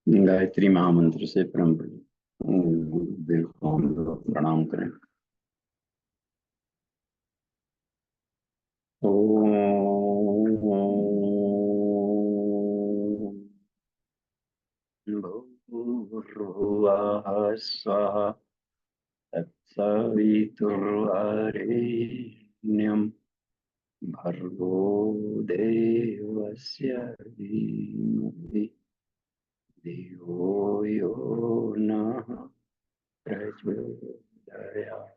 गायत्री महामंत्र से परम गुरुदेव को हम लोग प्रणाम करें। ओम भूर्भुवः स्वः तत्सवितुर्वरेण्यं भर्गो देवस्य धीमहि धियो यो नः प्रचोदयात्।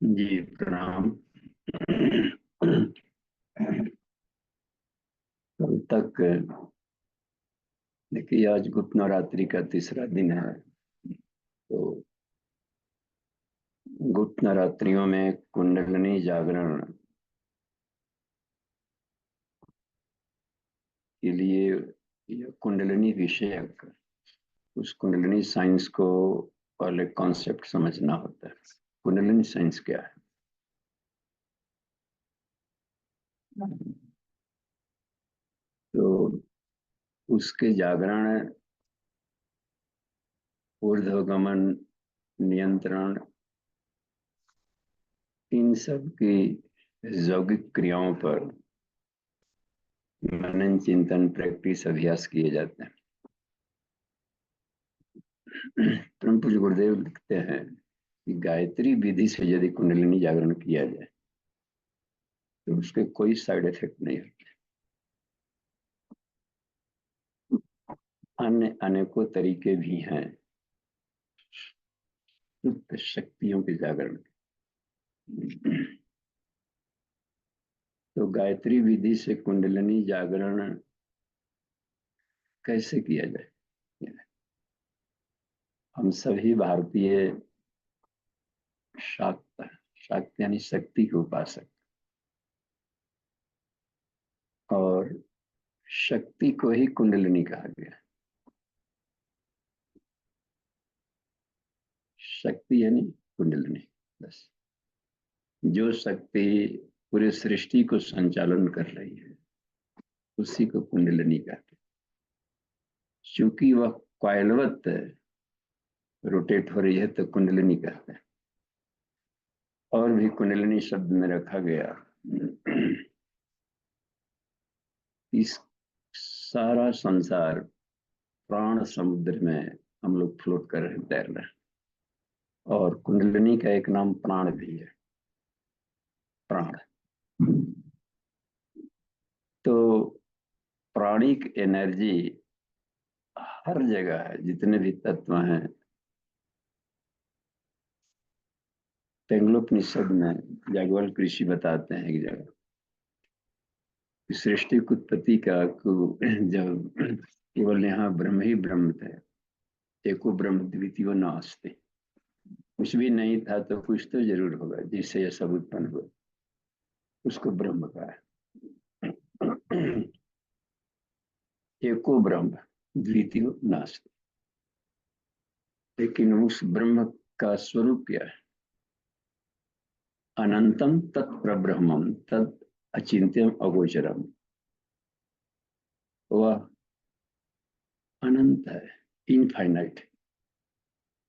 जी प्रणाम। कल तक देखिए, आज गुप्त नवरात्रि का तीसरा दिन है। तो गुप्त नवरात्रियों में कुंडलिनी जागरण के लिए यह कुंडलिनी विषयक उस कुंडलिनी साइंस को पहले कॉन्सेप्ट समझना होता है। कुंडलिनी साइंस क्या है? तो उसके जागरण, ऊर्ध्वगमन, नियंत्रण, इन सब की यौगिक क्रियाओं पर मनन, चिंतन, प्रैक्टिस, अभ्यास किए जाते हैं। परम पूज्य गुरुदेव लिखते हैं कि गायत्री विधि से यदि कुंडलिनी जागरण किया जाए तो उसके कोई साइड इफेक्ट नहीं होते। अन्य अनेकों तरीके भी हैं सुप्त शक्तियों के जागरण के। तो गायत्री विधि से कुंडलिनी जागरण कैसे किया जाए? हम सभी भारतीय शाक्त शाक्त यानी शक्ति के उपासक, और शक्ति को ही कुंडलिनी कहा गया। शक्ति यानी कुंडलिनी, बस। जो शक्ति पूरे सृष्टि को संचालन कर रही है उसी को कुंडलिनी कहते हैं। क्योंकि वह कॉइलवत रोटेट हो रही है तो कुंडलिनी कहते हैं। और भी कुंडलिनी शब्द में रखा गया इस सारा संसार प्राण समुद्र में हम लोग फ्लोट कर रहे, तैर रहे हैं। और कुंडलिनी का एक नाम प्राण भी है, प्राण। तो प्राणिक एनर्जी हर जगह है, जितने भी तत्व हैं। तेंगलोपनिषद में याज्ञवल्क्य ऋषि बताते हैं एक जगह सृष्टि की उत्पत्ति का जब केवल यहाँ ब्रह्म ही ब्रह्म थे, एको ब्रह्म द्वितीयो नास्ति। कुछ भी नहीं था तो कुछ तो जरूर होगा जिससे यह सब उत्पन्न हुआ, उसको ब्रह्म कहा है। एको ब्रह्म द्वितीयो नास्ति। लेकिन उस ब्रह्म का स्वरूप क्या है? अनंतम तत्प्रब्रह्मम तत् अचिंत्यम अगोचरम। वह अनंत है, इनफाइनाइट।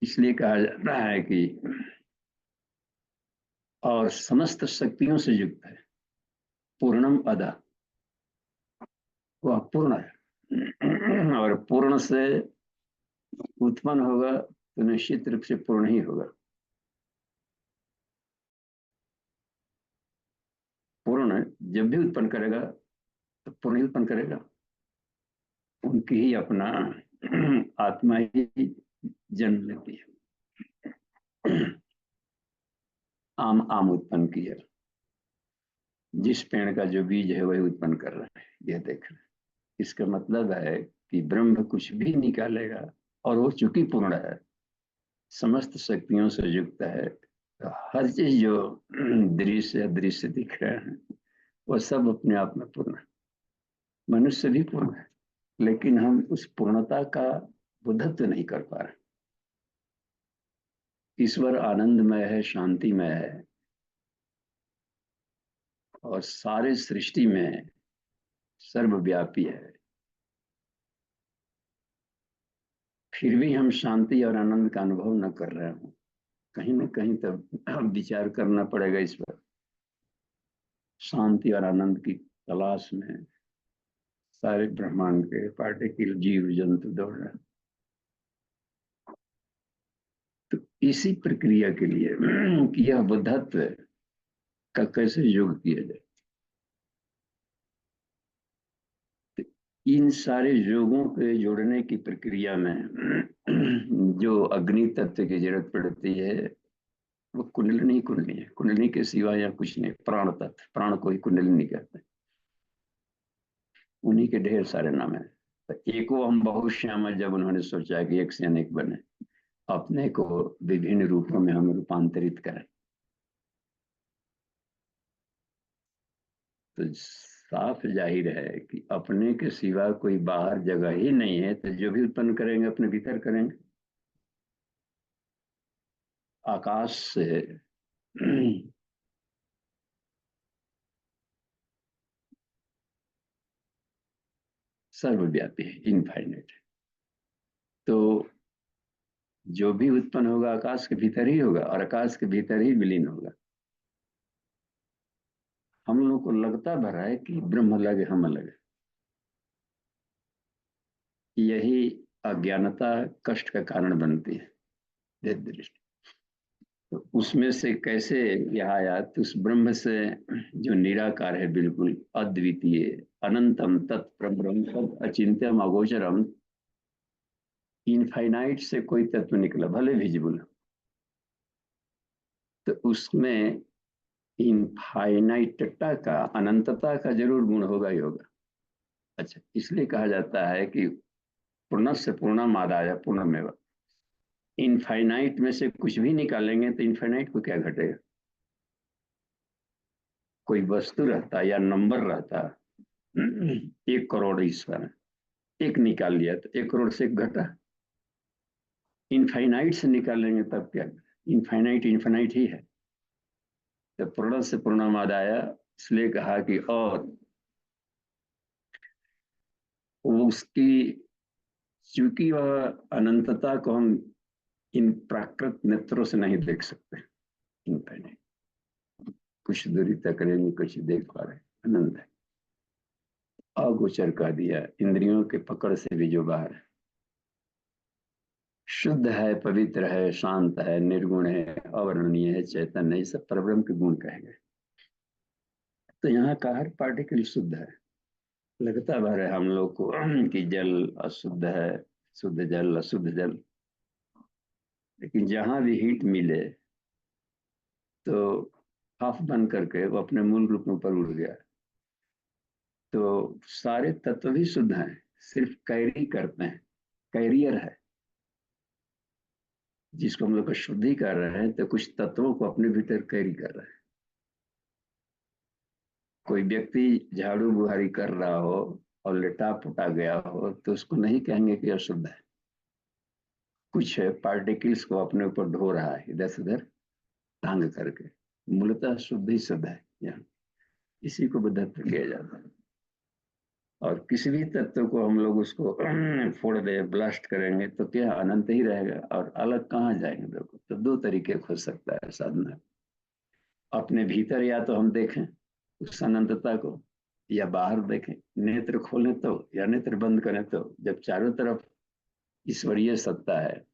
इसलिए कहा जाता है कि और समस्त शक्तियों से युक्त है, पूर्णम अदा। वह पूर्ण है और पूर्ण से उत्पन्न होगा तो निश्चित रूप से पूर्ण ही होगा। पूर्ण जब भी उत्पन्न करेगा तो पूर्ण ही उत्पन्न करेगा। उनकी ही अपना आत्मा ही जन्म लेती है। आम आम उत्पन्न किया, जिस पेड़ का जो बीज है वही उत्पन्न कर रहा है, यह देख रहे हैं। इसका मतलब है कि ब्रह्म कुछ भी निकालेगा और वो चूंकि पूर्ण है, समस्त शक्तियों से युक्त है, तो हर चीज जो दृश्य अदृश्य दिख रहे हैं वह सब अपने आप में पूर्ण है। मनुष्य भी पूर्ण है, लेकिन हम उस पूर्णता का बुद्धत्व नहीं कर पा रहे। ईश्वर आनंदमय है, शांतिमय है, और सारे सृष्टि में सर्वव्यापी है। फिर भी हम शांति और आनंद का अनुभव न कर रहे हो, कहीं ना कहीं तब विचार करना पड़ेगा इस पर। शांति और आनंद की तलाश में सारे ब्रह्मांड के पार्टिकल जीव जंतु दौड़ रहे हैं। तो इसी प्रक्रिया के लिए कि यह बुद्धत्व का कैसे योग किया जाए, तो इन सारे योगों के जोड़ने की प्रक्रिया में जो अग्नि तत्व की जरूरत पड़ती है वो कुंडलिनी कुंडली है। कुंडलिनी के सिवा या कुछ नहीं, प्राण तत्व, प्राण को ही कुंडलिनी कहते हैं। उन्हीं के ढेर सारे नाम है। तो एको हम बहुश्याम, जब उन्होंने सोचा कि एक से अनेक बने, अपने को विभिन्न रूपों में हम रूपांतरित करें, तो साफ जाहिर है कि अपने के सिवा कोई बाहर जगह ही नहीं है, तो जो भी उत्पन्न करेंगे अपने भीतर करेंगे। आकाश से सर्वव्यापी है, इनफाइनेट। तो जो भी उत्पन्न होगा आकाश के भीतर ही होगा और आकाश के भीतर ही विलीन होगा। हम लोग को लगता भरा है कि ब्रह्म अलग है, हम अलग है। यही अज्ञानता कष्ट का कारण बनती है, भेद दृष्टि। तो उसमें से कैसे यह आया, तो उस ब्रह्म से जो निराकार है, बिल्कुल अद्वितीय, अनंतम तत्प्रब्रह्म तत् अचिंत्यम अगोचरम, इनफाइनाइट से कोई तत्व निकला, भले विजिबल, तो उसमें इनफाइनाइटता का, अनंतता का जरूर गुण होगा ही होगा। अच्छा, इसलिए कहा जाता है कि पूर्णस्य पूर्णमादाय पूर्णमेव। इनफाइनाइट में से कुछ भी निकालेंगे तो इनफाइनाइट को क्या घटेगा। कोई वस्तु रहता या नंबर रहता, 1 करोड़ ईश्वर है, एक निकाल लिया तो 1 करोड़ से एक घटा। इनफाइनाइट से निकालेंगे तब क्या, इनफाइनाइट इनफाइनाइट ही है। तो पूर्ण से पूर्णमादाय इसलिए कहा कि, और उसकी, चूंकि वह अनंतता को हम इन प्राकृत नेत्रों से नहीं देख सकते, इनफाइनाइट, कुछ दूरी तक करेंगे, कुछ देख पा रहे, अनंत है, अगोचर कर दिया, इंद्रियों के पकड़ से भी जो बाहर है, शुद्ध है, पवित्र है, शांत है, निर्गुण है, अवर्णनीय है, चैतन्य है, सब परब्रह्म के गुण कहे गए। तो यहाँ का हर पार्टिकल शुद्ध है। लगता भर है हम लोग को कि जल अशुद्ध है, शुद्ध जल अशुद्ध जल, लेकिन जहां भी हीट मिले तो हाफ बन करके वो अपने मूल रूप में ऊपर उड़ गया। तो सारे तत्व भी शुद्ध हैं, सिर्फ कैरी करते हैं, कैरियर है, जिसको हम लोग शुद्धि कर रहे हैं, तो कुछ तत्वों को अपने भीतर कैरी कर रहे हैं। कोई व्यक्ति झाड़ू बुहारी कर रहा हो और लेटा पुटा गया हो तो उसको नहीं कहेंगे कि अशुद्ध है। कुछ पार्टिकल्स को अपने ऊपर ढो रहा है इधर से उधर टांग करके, मूलतः शुद्ध ही शुद्ध है यहाँ। इसी को बुद्धत्व किया जाता है। और किसी भी तत्व को हम लोग उसको फोड़ दे, ब्लास्ट करेंगे तो क्या अनंत ही रहेगा, और अलग कहाँ जाएंगे। देखो, तो 2 तरीके हो सकता है साधना। अपने भीतर या तो हम देखें उस अनंतता को, या बाहर देखें, नेत्र खोलें तो या नेत्र बंद करें तो, जब चारों तरफ ईश्वरीय सत्ता है।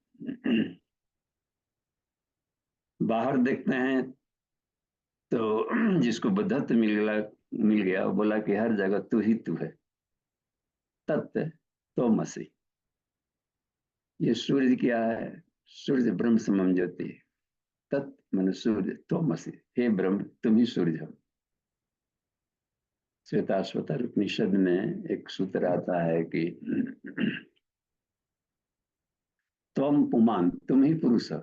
बाहर देखते हैं तो जिसको बुद्धत्व मिल गया, वो बोला कि हर जगह तू ही तू है, तत्व तो मसी। ये सूर्य क्या है, सूर्य ब्रह्म समम ज्योति, तत्व मन सूर्य तो मसी, हे ब्रह्म तुम ही सूर्य हो। श्वेताश्वतर उपनिषद में एक सूत्र आता है कि त्वम पुमान, तुम ही पुरुष हो।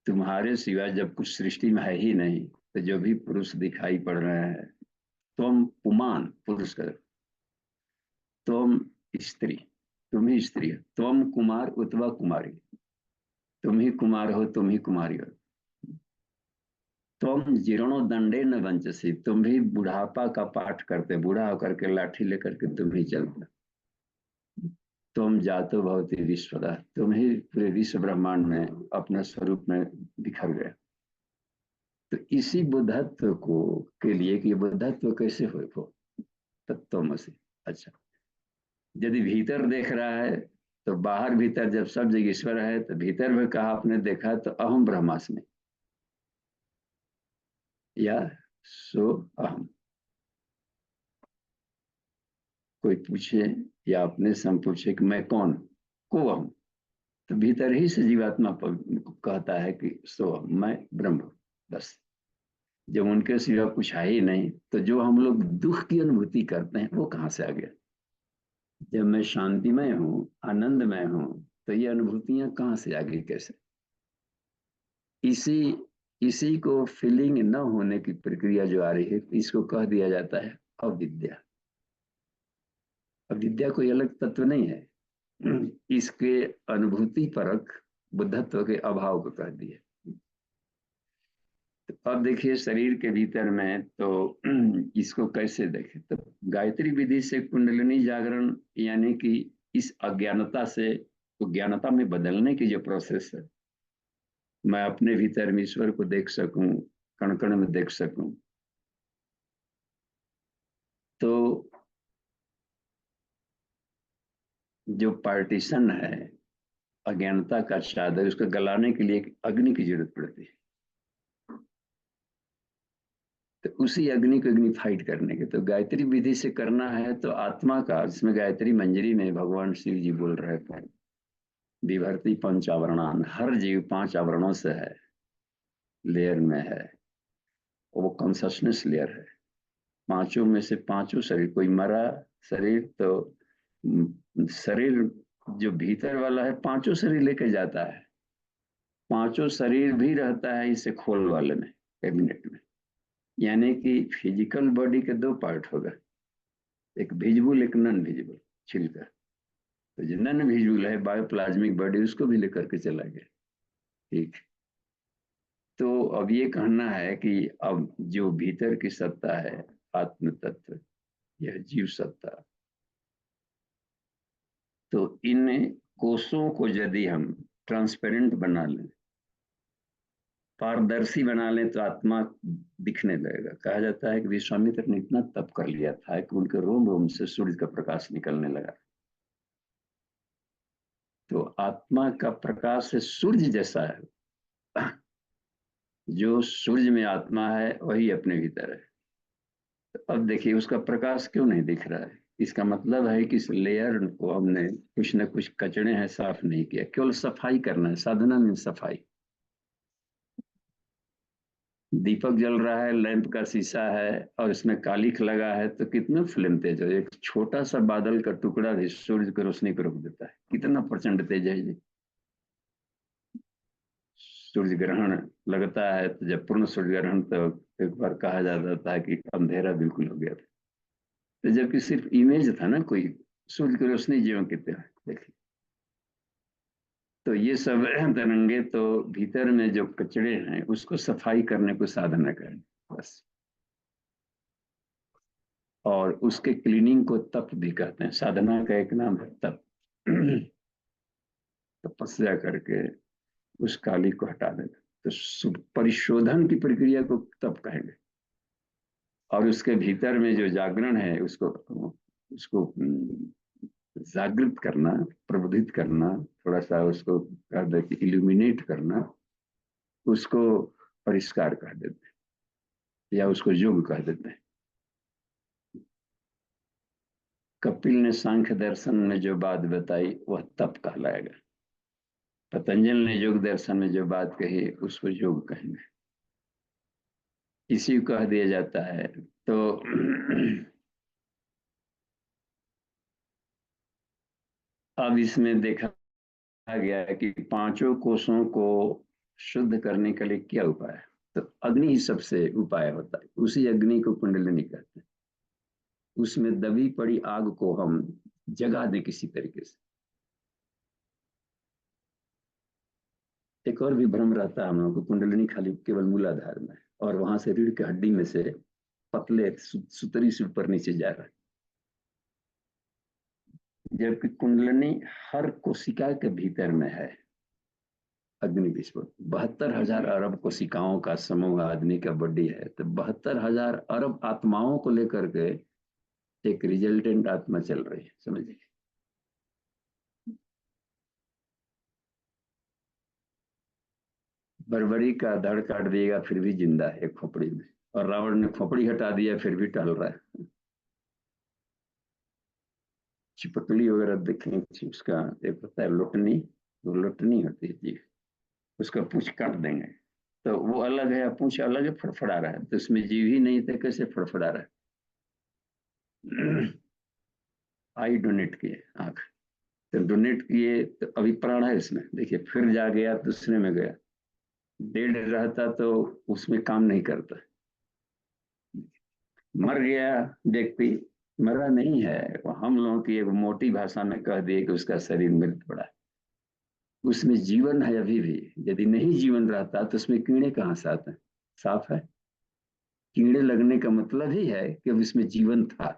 तुम्हारे सिवा जब कुछ सृष्टि में है ही नहीं, तो जो भी पुरुष दिखाई पड़ रहे हैं, त्वम पुमान पुरुष कर, त्वम स्त्री, तुम ही स्त्री हो, त्वम कुमार उतवा कुमारी, तुम ही कुमार हो, तुम ही कुमारी हो। तुम जीर्णो दंडे न वंचसी, तुम भी बुढ़ापा का पाठ करते, बूढ़ा होकर के लाठी लेकर के तुम ही चलते। तुम जातो भवति विश्वदा, तुम ही पूरे विश्व ब्रह्मांड में अपने स्वरूप में बिखर गए। तो इसी बुद्धत्व को के लिए कि बुद्धत्व कैसे हो तत्वमसि। अच्छा, यदि भीतर देख रहा है तो बाहर भीतर जब सब जगह ईश्वर है, तो भीतर में कहा आपने देखा तो अहम ब्रह्मास्मि, या सो अहम। कोई पूछे या अपने से हम पूछे कि मैं कौन, को अहम, तो भीतर ही से जीवात्मा कहता है कि सो अहम, मैं ब्रह्म। बस जब उनके सिवा कुछ है ही नहीं, तो जो हम लोग दुख की अनुभूति करते हैं वो कहाँ से आ गया? जब मैं शांतिमय हूँ, आनंदमय हूँ, तो ये अनुभूतियां कहाँ से आ गई, कैसे? इसी इसी को फीलिंग न होने की प्रक्रिया जो आ रही है, इसको कह दिया जाता है अविद्या। अविद्या कोई अलग तत्व नहीं है, इसके अनुभूति परक बुद्धत्व के अभाव को कह दिया। तो अब देखिए शरीर के भीतर में तो इसको कैसे देखें, तो गायत्री विधि से कुंडलिनी जागरण, यानी कि इस अज्ञानता से तो ज्ञानता में बदलने की जो प्रोसेस है, मैं अपने भीतर में ईश्वर को देख सकूं, कण कण में देख सकूं, तो जो पार्टीशन है अज्ञानता का चादर, उसको गलाने के लिए एक अग्नि की जरूरत पड़ती है। तो उसी अग्नि को फाइट करने के, तो गायत्री विधि से करना है तो आत्मा का, जिसमें गायत्री मंजरी में भगवान शिव जी बोल रहे थे विभर्ति पंचावरणान, हर जीव 5 आवरणों से है, लेयर में है, वो कॉन्शसनेस लेयर है। पांचों में से पांचों शरीर, कोई मरा शरीर तो शरीर जो भीतर वाला है पांचों शरीर लेके जाता है, पांचों शरीर भी रहता है इसे खोल वाले में, कैबिनेट में। यानी कि फिजिकल बॉडी के 2 पार्ट होगा, एक विजिबल एक नॉन विजिबल छिलका। तो जो नॉन विजिबल है बायोप्लाज्मिक बॉडी, उसको भी लेकर के चला गया। ठीक, तो अब ये कहना है कि अब जो भीतर की सत्ता है आत्म तत्व, यह जीव सत्ता, तो इन कोषों को यदि हम ट्रांसपेरेंट बना लें, पारदर्शी बना लें, तो आत्मा दिखने लगेगा। कहा जाता है कि विश्वामित्र ने इतना तप कर लिया था कि उनके रोम रोम से सूर्य का प्रकाश निकलने लगा। तो आत्मा का प्रकाश से सूर्य जैसा है, जो सूर्य में आत्मा है वही अपने भीतर है। तो अब देखिए उसका प्रकाश क्यों नहीं दिख रहा है? इसका मतलब है कि इस लेयर को हमने कुछ न कुछ कचड़े हैं साफ नहीं किया, केवल सफाई करना है। साधना में सफाई। दीपक जल रहा है, लैंप का शीशा है और इसमें कालिख लगा है, तो कितना फ्लेम तेज है। एक छोटा सा बादल का टुकड़ा भी सूर्य की रोशनी को रोक देता है, कितना प्रचंड तेज है जी। सूर्य ग्रहण लगता है तो जब पूर्ण सूर्य ग्रहण, तो एक बार कहा जाता था कि अंधेरा बिल्कुल हो गया था, तो जबकि सिर्फ इमेज था ना, कोई सूर्य की रोशनी जीवन की तरह। देखिए, तो ये सब तरंगे तो भीतर में जो कचड़े हैं उसको सफाई करने को साधना करें बस। और उसके क्लीनिंग को तप भी कहते हैं। साधना का एक नाम है तप। तपस्या करके उस काली को हटा देना, तो परिशोधन की प्रक्रिया को तप कहेंगे। और उसके भीतर में जो जागरण है उसको उसको जागृत करना, प्रबोधित करना, थोड़ा सा उसको कर देते इल्यूमिनेट करना, उसको परिष्कार कह देते हैं या उसको योग कह देते हैं। कपिल ने सांख्य दर्शन में जो बात बताई वह तप कहलाएगा। पतंजल ने योग दर्शन में जो बात कही उसको योग कहेंगे। इसी को कह दिया जाता है। तो अब इसमें देखा गया है कि पांचों कोषों को शुद्ध करने के लिए क्या उपाय है, तो अग्नि ही सबसे उपाय होता है। उसी अग्नि को कुंडलिनी कहते हैं। उसमें दबी पड़ी आग को हम जगा दें किसी तरीके से। एक और भी भ्रम रहता है हम लोगों को, कुंडलिनी खाली केवल मूलाधार में, और वहां से रीढ़ की हड्डी में से पतले सुतरी से ऊपर नीचे जा रहा है। जबकि कुंडलिनी हर कोशिका के भीतर में है। अग्नि विस्फोट 72,000 अरब कोशिकाओं का समूह आदमी का बॉडी है, तो 72,000 अरब आत्माओं को लेकर के एक रिजल्टेंट आत्मा चल रही है, समझिए। बर्बरी का धड़ काट दिएगा फिर भी जिंदा है एक खोपड़ी में, और रावण ने खोपड़ी हटा दिया फिर भी टहल रहा है। चिपकली वगैरह देखें, उसका एक होता है लोटनी, वो लोटनी होती है जी, उसका पूंछ काट देंगे तो वो अलग है, पूंछ अलग है, फड़फड़ा रहा है, तो उसमें जीव ही नहीं थे, कैसे फड़फड़ा रहा है। आई डोनेट किए आंख, तो डोनेट किए तो अभी प्राण है इसमें, देखिए फिर जा गया दूसरे में गया, डेड रहता तो उसमें काम नहीं करता। मर गया व्यक्ति, मरा नहीं है, वो हम लोगों की एक मोटी भाषा में कह दिए कि उसका शरीर मृत पड़ा है, उसमें जीवन है अभी भी। यदि नहीं जीवन रहता तो उसमें कीड़े कहाँ से आते हैं? साफ है, कीड़े लगने का मतलब ही है कि अब इसमें जीवन था।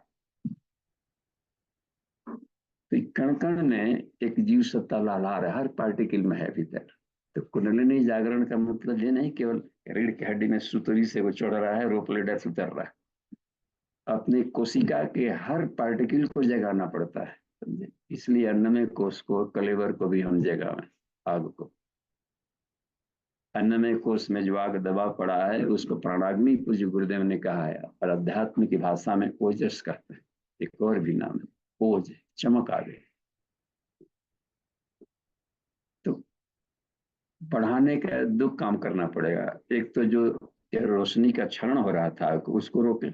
तो कण कण में एक जीव सत्ता लहला रहा है, हर पार्टिकल में है भीतर। तो कुंडलिनी जागरण का मतलब ये नहीं केवल रीढ़ की हड्डी में सुतरी से वो चढ़ रहा है, रोप लेडर से उतर रहा है, अपने कोशिका के हर पार्टिकल को जगाना पड़ता है, समझे। इसलिए अन्नमय कोश को, कलेवर को भी हम जगावें, आग को। अन्नमय कोश में जो आग दबा पड़ा है उसको प्राणाग्नि पूज्य गुरुदेव ने कहा है, और अध्यात्म की भाषा में ओजस कहते हैं, एक और भी नाम है ओज, चमक आ गई। तो बढ़ाने का दो काम करना पड़ेगा, एक तो जो रोशनी का क्षरण हो रहा था उसको रोके,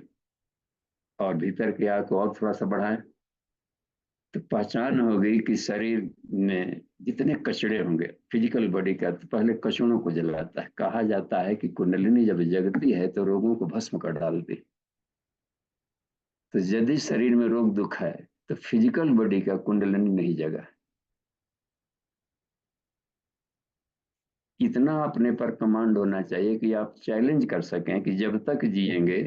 और भीतर की आग को और थोड़ा सा बढ़ाए। तो पहचान हो गई कि शरीर में जितने कचड़े होंगे फिजिकल बॉडी का, तो पहले कचड़ों को जलाता है। कहा जाता है कि कुंडलिनी जब जगती है तो रोगों को भस्म कर डालती है। तो यदि शरीर में रोग दुख है तो फिजिकल बॉडी का कुंडलिनी नहीं जगा। इतना अपने पर कमांड होना चाहिए कि आप चैलेंज कर सकें कि जब तक जिएंगे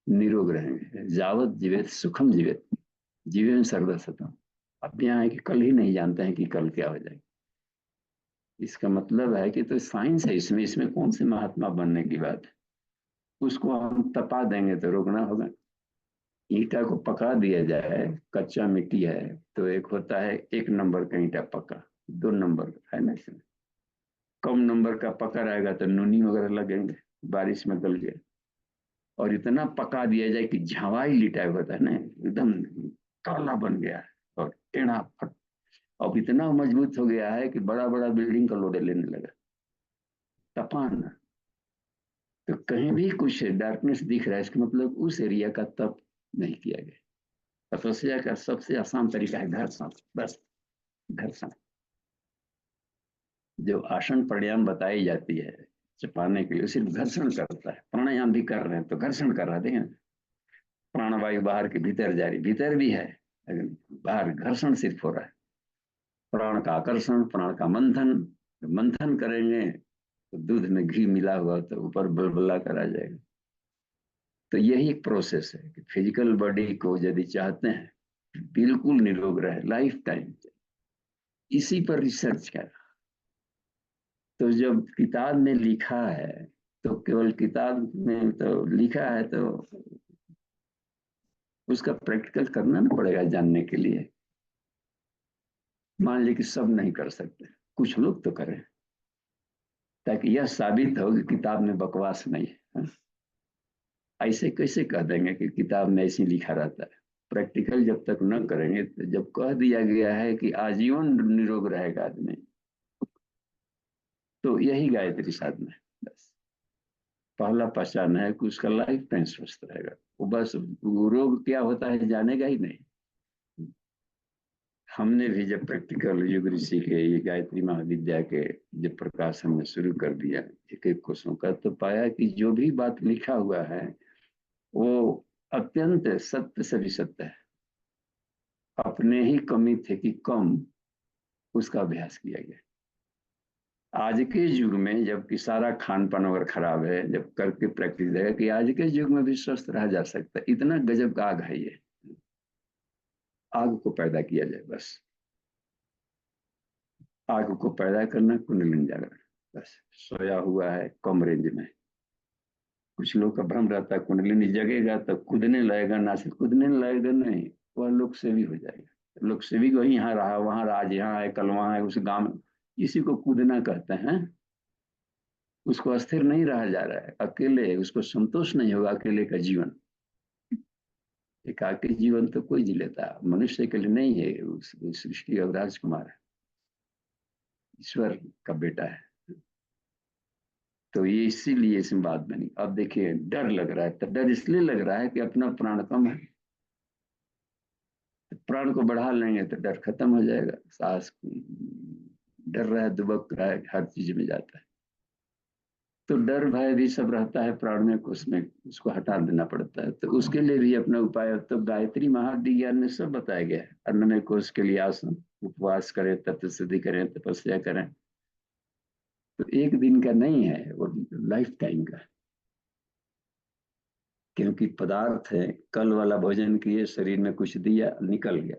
निरोग रहेंगे, जावत जीवित सुखम जीवित, जीवन सर्वदा सतम। अब यहाँ है कि कल ही नहीं जानते हैं कि कल क्या हो जाएगा। इसका मतलब है कि तो साइंस है इसमें, इसमें कौन से महात्मा बनने की बात है। उसको हम तपा देंगे तो रोकना होगा। ईंटा को पका दिया जाए, कच्चा मिट्टी है, तो एक होता है 1 नंबर का ईंटा पका, 2 नंबर का है ना, इसमें कम नंबर का पका रहेगा तो नूनी वगैरह लगेंगे, बारिश में गल गया। और इतना पका दिया जाए कि झवाई टाइप होता है ना, एकदम काला बन गया है और टेढ़ा फट, अब इतना मजबूत हो गया है कि बड़ा बड़ा बिल्डिंग का लोड लेने लगा। तपान, तो कहीं भी कुछ डार्कनेस दिख रहा है, इसका मतलब उस एरिया का तप नहीं किया गया। तपस्या का सबसे आसान तरीका है घर्षण, बस घर्षण। जो आसन प्राणायाम बताई जाती है छुपाने के लिए, सिर्फ घर्षण करता है। प्राणायाम भी कर रहे हैं तो घर्षण कर रहा है, देखें प्राणवायु बाहर के भीतर जा रही, भीतर भी है लेकिन बाहर घर्षण सिर्फ हो रहा है। प्राण का आकर्षण, प्राण का मंथन, मंथन करेंगे तो दूध में घी मिला हुआ तो ऊपर बुलबुला कर आ जाएगा। तो यही एक प्रोसेस है कि फिजिकल बॉडी को यदि चाहते हैं बिल्कुल निरोग रहे लाइफ टाइम, इसी पर रिसर्च कर। तो जब किताब में लिखा है तो केवल किताब में तो लिखा है, तो उसका प्रैक्टिकल करना ना पड़ेगा जानने के लिए। मान लीजिए कि सब नहीं कर सकते, कुछ लोग तो करें, ताकि यह साबित हो कि किताब में बकवास नहीं है। ऐसे कैसे कह देंगे कि किताब में ऐसे लिखा रहता है। प्रैक्टिकल जब तक न करेंगे, तो जब कह दिया गया है कि आजीवन निरोग रहेगा आदमी, तो यही गायत्री साधना है। बस पहला पहचान है कि उसका लाइफ टाइम स्वस्थ रहेगा। वो बस रोग क्या होता है जानेगा ही नहीं। हमने भी जब प्रैक्टिकल योग ऋषि के ये गायत्री महाविद्या के जब प्रकाश हमने शुरू कर दिया एक एक कोर्सों का, तो पाया कि जो भी बात लिखा हुआ है वो अत्यंत सत्य से भी सत्य है। अपने ही कमी थे कि कम, उसका अभ्यास किया गया। आज के युग में जबकि सारा खान पान अगर खराब है, जब करके प्रैक्टिस देगा, कि आज के युग में भी स्वस्थ रहा जा सकता है, इतना गजब का आग है ये। आग को पैदा किया जाए, बस आग को पैदा करना, कुंडलिनी जागरण। बस सोया हुआ है कम रेंज में। कुछ लोग का भ्रम रहता है कुंडलिनी जगेगा तो कूदने लगेगा, ना सिर्फ कूदने लगेगा, नहीं, वह लोक सेवी हो जाएगा। लोक सेवी को यहाँ रहा वहां रहा, आज यहाँ है कल वहां है, उस गांव में, इसी को कूदना कहते हैं। उसको अस्थिर नहीं रहा जा रहा है, अकेले उसको संतोष नहीं होगा, अकेले का जीवन। एकाकी जीवन तो कोई जी लेता, मनुष्य के लिए नहीं है, उस सृष्टि का राजकुमार है, ईश्वर का बेटा है। तो ये इसीलिए इसमें बात बनी। अब देखिए डर लग रहा है, तो डर इसलिए लग रहा है कि अपना प्राण कम है। प्राण को बढ़ा लेंगे तो डर खत्म हो जाएगा। सांस डर रहा है, दुबक रहा है, हर चीज में जाता है, तो डर भय भी सब रहता है प्राण में, उसमें उसको हटा देना पड़ता है। तो उसके लिए भी अपना उपाय, तो गायत्री महाविज्ञान में सब बताया गया है। अन्नमय कोश के लिए आसन, उपवास करें, तप सिद्धि करें, तपस्या करें। तो एक दिन का नहीं है वो, लाइफ टाइम का। क्योंकि पदार्थ है, कल वाला भोजन किए, शरीर में कुछ दिया, निकल गया,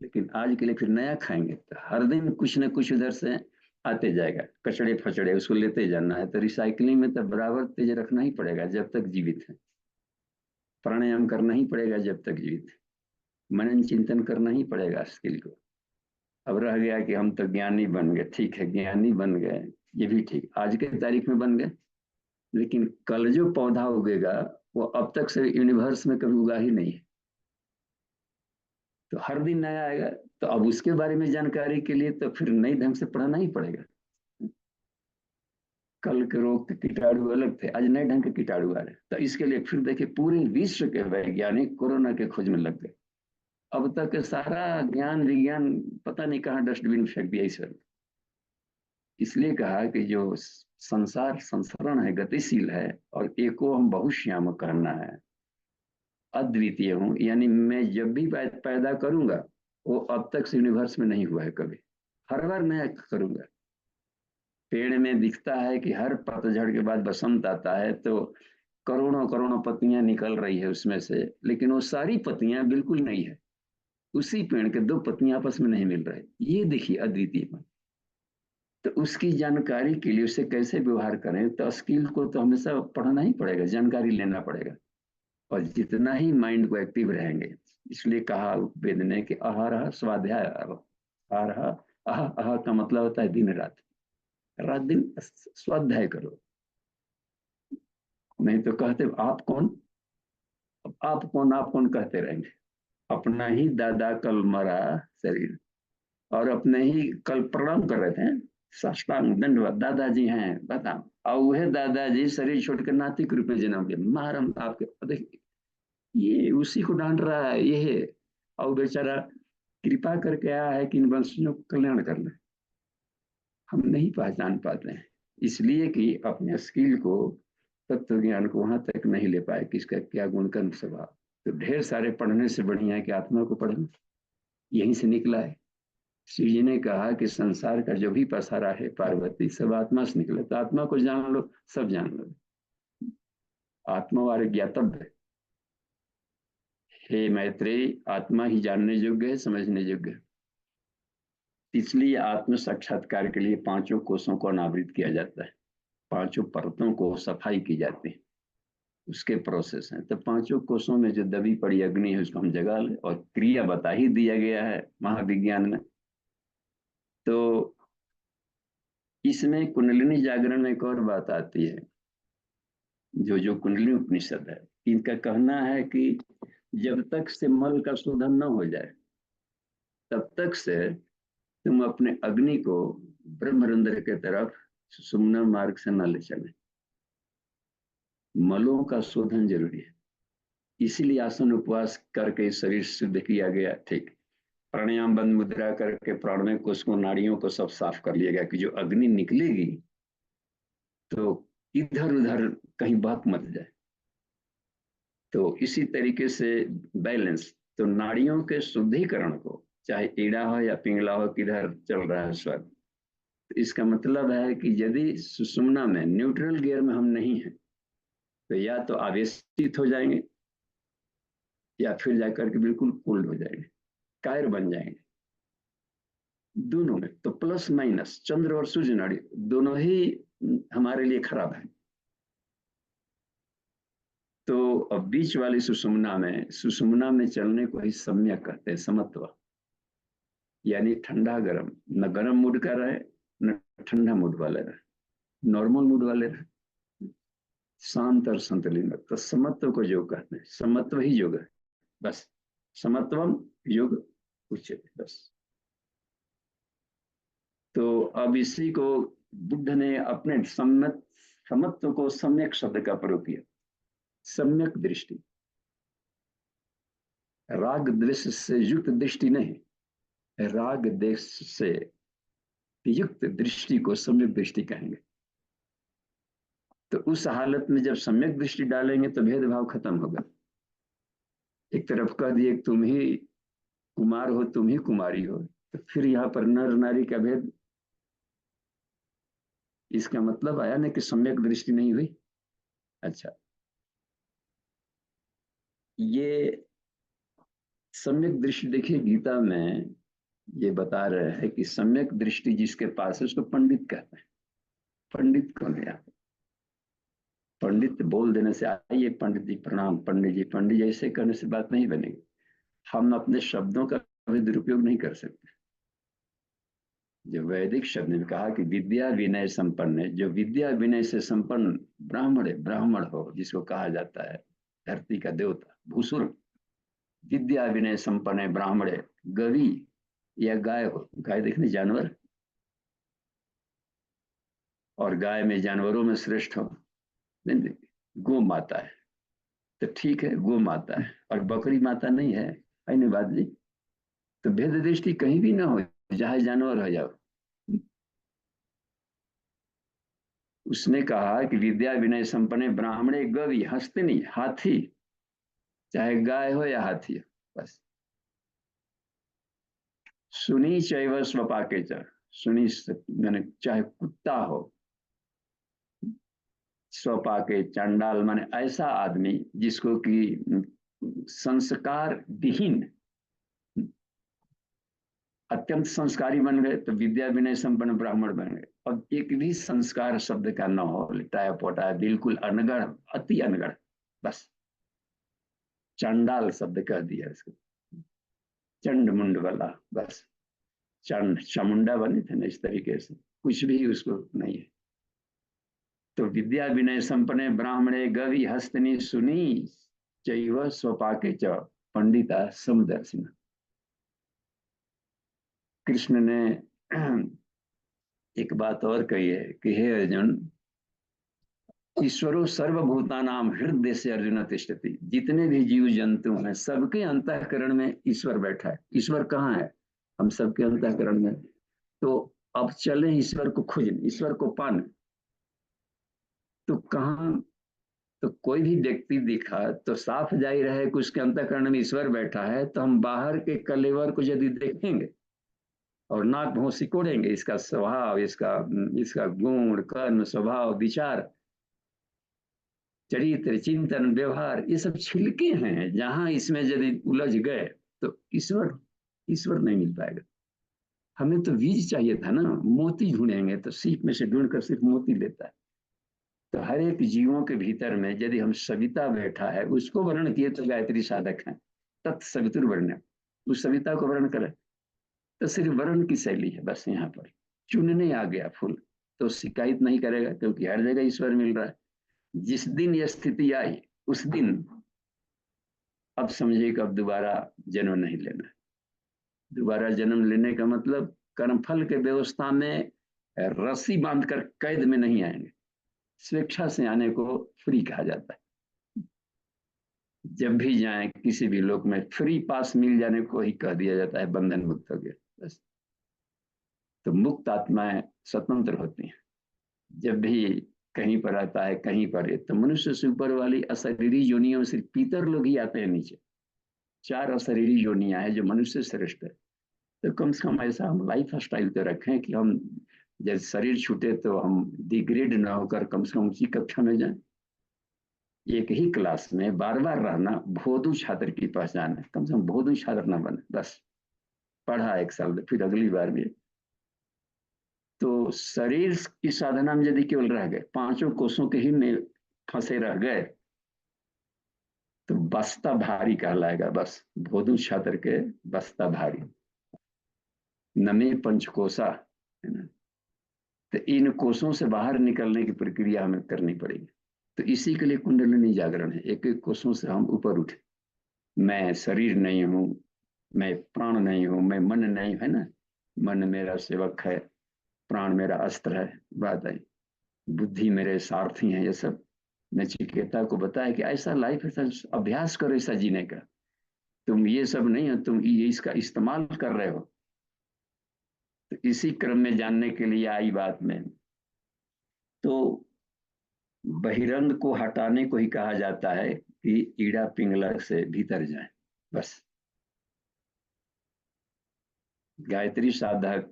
लेकिन आज के लिए फिर नया खाएंगे, तो हर दिन कुछ ना कुछ उधर से आते जाएगा, कचड़े फचड़े, उसको लेते जाना है। तो रिसाइकलिंग में तो बराबर तेज रखना ही पड़ेगा जब तक जीवित है। प्राणायाम करना ही पड़ेगा जब तक जीवित है। मनन चिंतन करना ही पड़ेगा स्किल को। अब रह गया कि हम तो ज्ञानी बन गए, ठीक है ज्ञानी बन गए, ये भी ठीक, आज के तारीख में बन गए, लेकिन कल जो पौधा उगेगा वो अब तक से यूनिवर्स में कभी उगा ही नहीं है। तो हर दिन नया आएगा, तो अब उसके बारे में जानकारी के लिए तो फिर नई ढंग से पढ़ना ही पड़ेगा। कल के रोग के कीटाणु अलग थे, आज नए ढंग के कीटाणु आ रहे, तो इसके लिए फिर देखिए पूरे विश्व के वैज्ञानिक कोरोना के खोज में लग गए। अब तक सारा ज्ञान विज्ञान पता नहीं कहाँ डस्टबिन में फेंक दिया ईश्वर। इसलिए कहा कि जो संसार संसरण है, गतिशील है, और एको हम बहुश्याम करना है, अद्वितीय हूँ, यानी मैं जब भी पैदा करूंगा वो अब तक से यूनिवर्स में नहीं हुआ है कभी, हर बार नया करूंगा। पेड़ में दिखता है कि हर पतझड़ के बाद बसंत आता है, तो करोड़ों करोड़ों पत्तियां निकल रही है उसमें से, लेकिन वो सारी पत्तियां बिल्कुल नहीं है, उसी पेड़ के दो पत्तियां आपस में नहीं मिल रही। ये देखिए अद्वितीय मन। तो उसकी जानकारी के लिए उसे कैसे व्यवहार करें, तो स्किल को तो हमेशा पढ़ना ही पड़ेगा, जानकारी लेना पड़ेगा, और जितना ही माइंड को एक्टिव रहेंगे। इसलिए कहा वेद ने कि आहार स्वाध्याय, आहार, आह आह का मतलब होता है दिन रात, रात दिन स्वाध्याय करो। नहीं तो कहते आप कौन, आप कौन, आप कौन कहते रहेंगे। अपना ही दादा कल मरा शरीर, और अपने ही कल प्रणाम कर रहे थे, साष्टांग दंडवत दादाजी हैं बताओ, और वह दादाजी शरीर छोड़ कर नाती के रूप में जन्म लिया, महाराम आपके देखिए, ये उसी को डांट रहा है ये है। और बेचारा कृपा करके आया है कि इन वंशजों को कल्याण करना, हम नहीं पहचान पाते हैं, इसलिए कि अपने स्किल को, तत्व ज्ञान को वहां तक नहीं ले पाए कि इसका क्या गुणकर्म स्वभाव। तो ढेर सारे पढ़ने से बढ़िया है कि आत्मा को पढ़ना, यहीं से निकला है। शिव जी ने कहा कि संसार का जो भी पसारा है पार्वती, सब आत्मा से निकले, तो आत्मा को जान लो, सब जान लो। आत्मा वाले ज्ञातव्य, हे मैत्रेय, आत्मा ही जानने योग्य है, समझने योग्य है। इसलिए आत्म साक्षात्कार के लिए पांचों कोषों को अनावृत किया जाता है, पांचों परतों को सफाई की जाती है, उसके प्रोसेस हैं। तो पांचों कोषों में जो दबी पड़ी अग्नि है उसको हम जगा ले, और क्रिया बता ही दिया गया है महाविज्ञान में। तो इसमें कुंडलिनी जागरण में एक और बात आती है, जो जो कुंडली उपनिषद है, इनका कहना है कि जब तक से मल का शोधन न हो जाए तब तक से तुम अपने अग्नि को ब्रह्मरंध्र के तरफ सुषुम्ना मार्ग से न ले चले। मलों का शोधन जरूरी है, इसीलिए आसन उपवास करके शरीर शुद्ध किया गया, ठीक। प्राणायाम बंद मुद्रा करके प्राणमय कोष को, नाड़ियों को सब साफ कर लिया गया कि जो अग्नि निकलेगी तो इधर उधर कहीं बहक मत जाए। तो इसी तरीके से बैलेंस, तो नाड़ियों के शुद्धिकरण को, चाहे ईड़ा हो या पिंगला हो, किधर चल रहा है स्वर, तो इसका मतलब है कि यदि सुषुम्ना में न्यूट्रल गियर में हम नहीं हैं, तो या तो आवेशित हो जाएंगे या फिर जाकर के बिल्कुल कोल्ड हो जाएंगे। कायर बन जाएंगे दोनों में। तो प्लस माइनस, चंद्र और सूर्य नाड़ी दोनों ही हमारे लिए खराब है। तो अब बीच वाली सुषुम्ना में चलने को ही सम्यक कहते हैं, समत्व। यानी ठंडा गर्म, न गर्म मूड का रहे न ठंडा मूड वाले रहे, नॉर्मल मूड वाले रहे, शांत और संतुलित। तो समत्व को योग कहते हैं, समत्व ही योग है बस। समत्वम योग उच्यते बस। तो अब इसी को बुद्ध ने अपने समत्व को सम्यक शब्द का प्रयोग किया। सम्यक दृष्टि, राग द्वेष से युक्त दृष्टि नहीं, राग द्वेष से युक्त दृष्टि को सम्यक दृष्टि कहेंगे। तो उस हालत में जब सम्यक दृष्टि डालेंगे तो भेदभाव खत्म होगा। एक तरफ कह दिए तुम ही कुमार हो, तुम ही कुमारी हो, तो फिर यहाँ पर नर नारी का भेद, इसका मतलब आया ना कि सम्यक दृष्टि नहीं हुई। अच्छा, ये सम्यक दृष्टि देखिए गीता में ये बता रहे हैं कि सम्यक दृष्टि जिसके पास है उसको पंडित कहते हैं। पंडित कौन है? पंडित बोल देने से आइए पंडित जी प्रणाम, पंडित जी ऐसे करने से बात नहीं बनेगी। हम अपने शब्दों का भी दुरुपयोग नहीं कर सकते। जो वैदिक शब्द ने कहा कि विद्या विनय संपन्न है, जो विद्या विनय से संपन्न ब्राह्मण हो, जिसको कहा जाता है धरती का देवता भूसुर, विद्या विनय संपन्न ब्राह्मण, गवी या गाय हो, गाय देखने जानवर, और गाय में जानवरों में श्रेष्ठ हो, गो माता है तो ठीक है, गो माता है, और बकरी माता नहीं है, अन्य बात जी। तो भेद दृष्टि कहीं भी ना हो, चाहे जानवर हो जाओ। उसने कहा कि विद्या विनय संपन्न ब्राह्मणे गवी, हस्तिनी हाथी, चाहे गाय हो या हाथी हो बस। सुनी चैव स्वपाके च, सुनी मैंने चाहे कुत्ता हो, स्वपाके चांडाल माने ऐसा आदमी जिसको कि संस्कार विहीन अत्यंत संस्कारी बन गए तो विद्या विनय संपन्न ब्राह्मण बन गए। अब एक भी संस्कार शब्द का न हो, लिटाया पोटाया, बिल्कुल अनगढ़, अति अनगढ़, बस चंडाल शब्द कह दिया इसको, चंड मुंड वाला, बस चंड चामुंडा बने थे ना, इस तरीके से कुछ भी उसको नहीं है। तो विद्या विनय संपन्ने ब्राह्मणे गवि हस्तनी सुनी चैव स्वपाके च पंडिता समदर्शिना। कृष्ण ने एक बात और कही है कि हे अर्जुन, ईश्वरो सर्वभूतानाम हृदय से अर्जुन तिष्ठति, जितने भी जीव जंतु हैं सबके अंतःकरण में ईश्वर बैठा है। ईश्वर कहाँ है? हम सबके अंतःकरण में। तो अब चले ईश्वर को खोजने, ईश्वर को पाने। तो कहाँ? तो कोई भी व्यक्ति दिखा तो साफ जाहिर है कि उसके अंतःकरण में ईश्वर बैठा है। तो हम बाहर के कलेवर को यदि देखेंगे और नाक भौं सिकोड़ेंगे, इसका स्वभाव, इसका गुण कर्म स्वभाव विचार चरित्र चिंतन व्यवहार, ये सब छिलके हैं। जहां इसमें यदि उलझ गए तो ईश्वर ईश्वर नहीं मिल पाएगा। हमें तो बीज चाहिए था ना, मोती ढूंढेंगे तो सीप में से ढूंढकर सिर्फ मोती लेता है। तो हर एक जीवों के भीतर में यदि हम सविता बैठा है, उसको वर्ण किए तो गायत्री साधक है, तत्सवितुर वर्ण, उस सविता को वर्ण करे तो सिर्फ वर्ण की शैली है बस। यहाँ पर चुनने आ गया फूल तो शिकायत नहीं करेगा, क्योंकि हर जगह ईश्वर मिल रहा है। जिस दिन यह स्थिति आई उस दिन अब समझिए कि अब दोबारा जन्म नहीं लेना। दोबारा जन्म लेने का मतलब कर्मफल के व्यवस्था में रस्सी बांधकर कैद में नहीं आएंगे, स्वेच्छा से आने को फ्री कहा जाता है। जब भी जाए किसी भी लोक में फ्री पास मिल जाने को ही कह दिया जाता है बंधन मुक्त हो गया बस। तो मुक्त आत्माएं स्वतंत्र होती हैं। जब भी कहीं पर आता है कहीं पर, तो मनुष्य से ऊपर वाली अशरीरी योनियों से पितर लोग ही आते हैं नीचे। 4 अशरीरी योनियां हैं जो मनुष्य श्रेष्ठ है। तो कम से कम ऐसा हम लाइफ स्टाइल तो रखें कि हम जब शरीर छूटे तो हम डिग्रेड ना होकर कम से कम उसी कक्षा में जाए। एक ही क्लास में बार बार रहना भोदू छात्र की पहचान है, कम से कम भोदू छात्र ना बने बस। पढ़ा एक साल में, फिर अगली बार भी। तो शरीर की साधना में यदि केवल रह गए, पांचों कोषों के ही में फंसे रह गए, तो बस्ता भारी कहलाएगा। बस भोदू छात्र के बस्ता भारी, नमे पंचकोशा, है ना। तो इन कोषों से बाहर निकलने की प्रक्रिया हमें करनी पड़ेगी। तो इसी के लिए कुंडलिनी जागरण है। एक एक कोषों से हम ऊपर उठे। मैं शरीर नहीं हूँ, मैं प्राण नहीं हूँ, मैं मन नहीं, है ना। मन मेरा सेवक है, प्राण मेरा अस्त्र है, बात आई। बुद्धि मेरे सारथी हैं, ये सब नचिकेता को बताया कि ऐसा लाइफ, ऐसा अभ्यास करो ऐसा जीने का। तुम ये सब नहीं हो, तुम ये इसका इस्तेमाल कर रहे हो। तो इसी क्रम में जानने के लिए आई बात में। तो बहिरंग को हटाने को ही कहा जाता है कि ईड़ा पिंगला से भीतर जाए। बस गायत्री साधक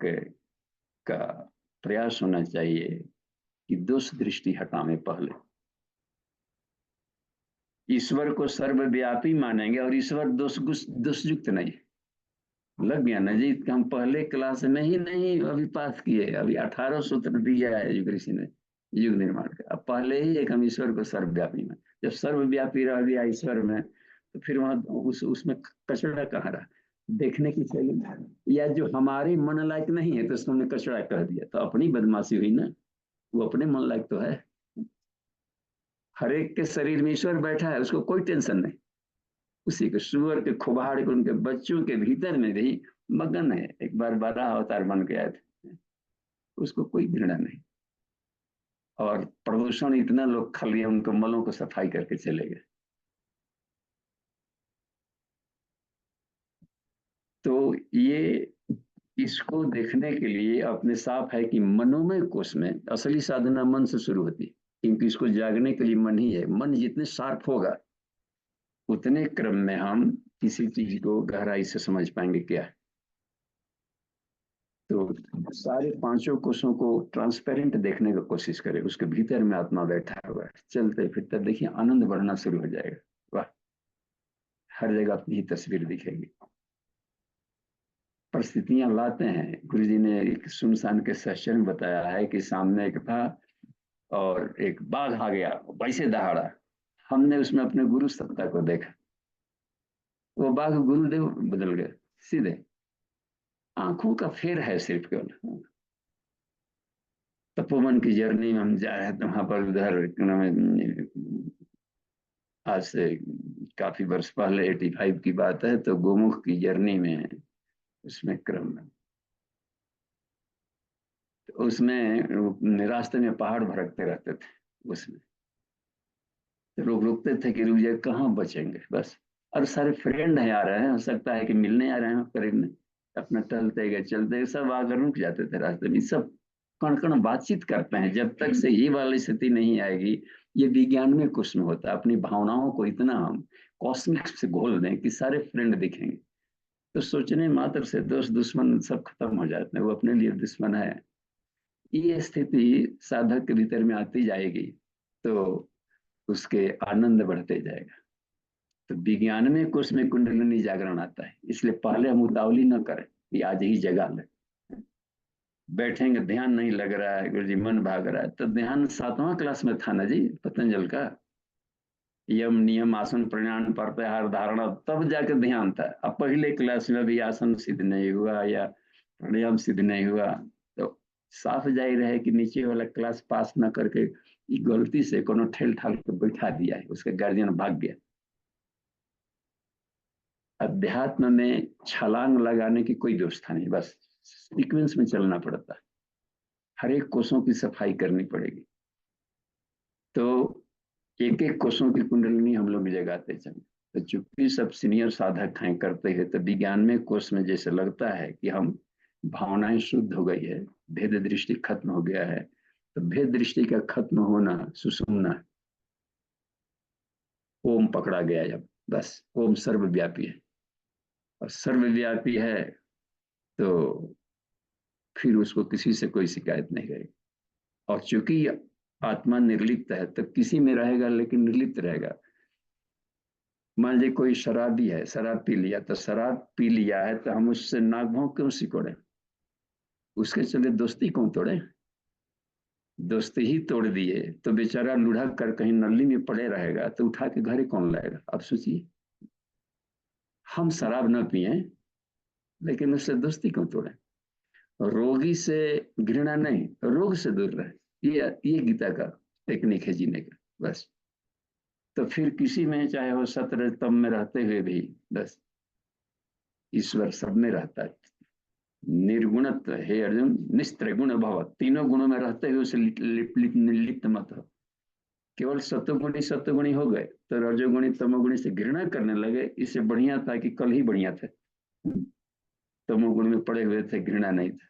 का प्रयास होना चाहिए कि दोष दृष्टि हटावे पहले। ईश्वर को सर्वव्यापी मानेंगे और ईश्वर दोषयुक्त नहीं। लग गया ना जी, हम पहले क्लास में ही नहीं अभी पास किए, अभी 18 सूत्र दिया है युग ऋषि ने युग निर्माण का। अब पहले ही एक हम ईश्वर को सर्वव्यापी में, जब सर्वव्यापी रह गया ईश्वर में, तो फिर वहां उसमें कचरा कहाँ रहा देखने की चाहिए। या जो हमारे मन लायक नहीं है तो उसको हमने कचरा कह दिया, तो अपनी बदमाशी हुई ना। वो अपने मन लायक तो है। हर एक के शरीर में ईश्वर बैठा है, उसको कोई टेंशन नहीं। उसी के सुअर के खुबाड़ के उनके बच्चों के भीतर में भी मगन है। एक बार बड़ा अवतार बन के आए थे, उसको कोई घृणा नहीं। और प्रदूषण इतना लोग खा लिया, उनको मलों को सफाई करके चले गए। तो ये इसको देखने के लिए अपने साफ है कि मनोमय कोष में असली साधना मन से शुरू होती है, क्योंकि इसको जागने के लिए मन ही है। मन जितने शार्प होगा उतने क्रम में हम किसी चीज को गहराई से समझ पाएंगे क्या है। तो सारे पांचों कोषों को ट्रांसपेरेंट देखने की कोशिश करें। उसके भीतर में आत्मा बैठा हुआ है, चलते फिरते देखिए आनंद बढ़ना शुरू हो जाएगा। वाह, हर जगह अपनी ही तस्वीर दिखेगी। परिस्थितियां लाते हैं। गुरु जी ने एक सुनसान के सेशन में बताया है कि सामने एक था और एक बाघ आ गया, वैसे दहाड़ा। हमने उसमें अपने गुरु सत्ता को देखा। वो बाघ गुरुदेव बदल गए सीधे। आंखों का फेर है सिर्फ केवल। तपोवन की जर्नी में हम जा रहे थे, वहां पर उधर आज से काफी वर्ष पहले 85 की बात है। तो गोमुख की जर्नी में उसमें क्रम में, तो उसमें रास्ते में पहाड़ भड़कते रहते थे। उसमें तो लोग रुकते थे कि रुक जाए, कहाँ बचेंगे बस। और सारे फ्रेंड हैं आ रहे हैं, हो सकता है कि मिलने आ रहे हैं करीब में, अपना टहलते गए चलते गए, सब आकर रुक जाते थे रास्ते में। सब कण कण बातचीत करते हैं। जब तक से ये वाली स्थिति नहीं आएगी, ये विज्ञान में कुछ में होता है, अपनी भावनाओं को इतना हम कॉस्मिक से घोल दें कि सारे फ्रेंड दिखेंगे, तो सोचने मात्र से दोस्त दुश्मन सब खत्म हो जाते हैं। वो अपने लिए दुश्मन है। ये स्थिति साधक के भीतर में आती जाएगी तो उसके आनंद बढ़ते जाएगा। तो विज्ञान में कुछ में कुंडलिनी जागरण आता है। इसलिए पहले हम उतावली न करें कि आज ही जगा ले। बैठेंगे, ध्यान नहीं लग रहा है गुरु जी, मन भाग रहा है, तो ध्यान 7वां क्लास में था ना जी पतंजल का। यम नियम आसन प्राणायाम प्रत्याहार धारणा, तब जाकर ध्यान था। अब पहले क्लास में भी आसन सिद्ध नहीं हुआ या प्राणायाम सिद्ध नहीं हुआ, तो साफ जाहिर है कि नीचे वाला क्लास पास न करके गलती से कोनो ठेल ठाल के बैठा दिया है, उसके गार्जियन भाग गया। अध्यात्म में छलांग लगाने की कोई व्यवस्था नहीं, बस सीक्वेंस में चलना पड़ता है। हर एक कोषों की सफाई करनी पड़ेगी। तो एक एक कोषों की कुंडलिनी हम लोग जगाते चले। तो चूंकि सब सीनियर साधक हैं, करते हैं, तो विज्ञान में कोष में जैसे लगता है कि हम भावनाएं शुद्ध हो गई है, भेद दृष्टि खत्म हो गया है। तो भेद दृष्टि का खत्म होना सुषुम्ना, ओम पकड़ा गया जब, बस ओम सर्वव्यापी है। और सर्वव्यापी है तो फिर उसको किसी से कोई शिकायत नहीं रहेगी। और चूंकि आत्मा निर्लिप्त है तो किसी में रहेगा लेकिन निर्लिप्त रहेगा। मान लीजिए कोई शराबी है, शराब पी लिया, तो शराब पी लिया है तो हम उससे नाक भौं क्यों सिकोड़े? उसके चले दोस्ती क्यों तोड़े? दोस्ती ही तोड़ दिए तो बेचारा लुढ़क कर कहीं नली में पड़े रहेगा, तो उठा के घरे कौन लाएगा? अब सोचिए, हम शराब न पिए लेकिन उससे दोस्ती क्यों तोड़े? रोगी से घृणा नहीं, रोग से दूर रहे, ये गीता का टेक्निक है जीने का, बस। तो फिर किसी में चाहे वो सत्र तम में रहते हुए भी बस ईश्वर सब में रहता है। निर्गुणत्व हे अर्जुन निस्त्रिगुण भव, तीनों गुणों में रहते हुए उसे निर्लिप्त मत हो। केवल सत्वगुणी हो गए तो रजोगुणी तमोगुणी से घृणा करने लगे, इससे बढ़िया था कि कल ही बढ़िया थे, तमोगुण में पड़े हुए थे, घृणा नहीं था।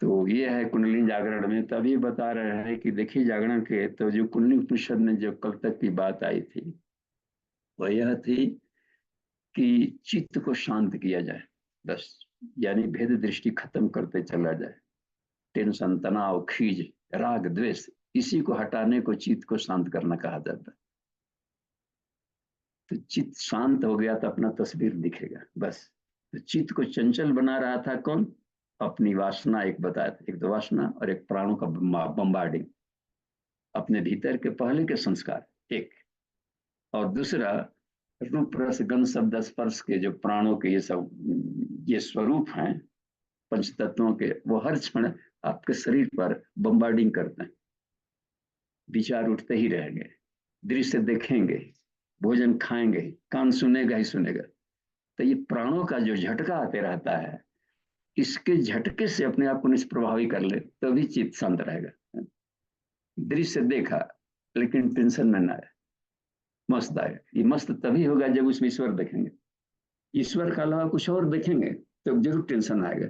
तो ये है कुंडली जागरण में। तभी बता रहे हैं कि देखिए जागरण के तो जो कुंडली उपनिषद में जो कल तक की बात आई थी वह यह थी कि चित्त को शांत किया जाए, बस। यानी भेद दृष्टि खत्म करते चला जाए, टेंशन तनाव खीज राग द्वेष, इसी को हटाने को चित्त को शांत करना कहा जाता है। तो चित्त शांत हो गया तो अपना तस्वीर दिखेगा, बस। तो चित्त को चंचल बना रहा था कौन? अपनी वासना, एक बताया था, एक तो वासना और एक प्राणों का बम्बार्डिंग, अपने भीतर के पहले के संस्कार एक, और दूसरा रूप रस गंध शब्द स्पर्श के जो प्राणों के ये सब ये स्वरूप हैं पंच तत्वों के, वो हर क्षण आपके शरीर पर बम्बार्डिंग करते हैं। विचार उठते ही रहेंगे, दृश्य देखेंगे, भोजन खाएंगे, कान सुनेगा ही सुनेगा। तो ये प्राणों का जो झटका आते रहता है, इसके झटके से अपने आप को निष्प्रभावी कर ले तभी तो चित्त शांत रहेगा। दृश्य देखा लेकिन टेंशन में ना आए, मस्त आए। ये मस्त तभी होगा जब उसमें ईश्वर देखेंगे। ईश्वर के अलावा कुछ और देखेंगे तो जरूर टेंशन आएगा।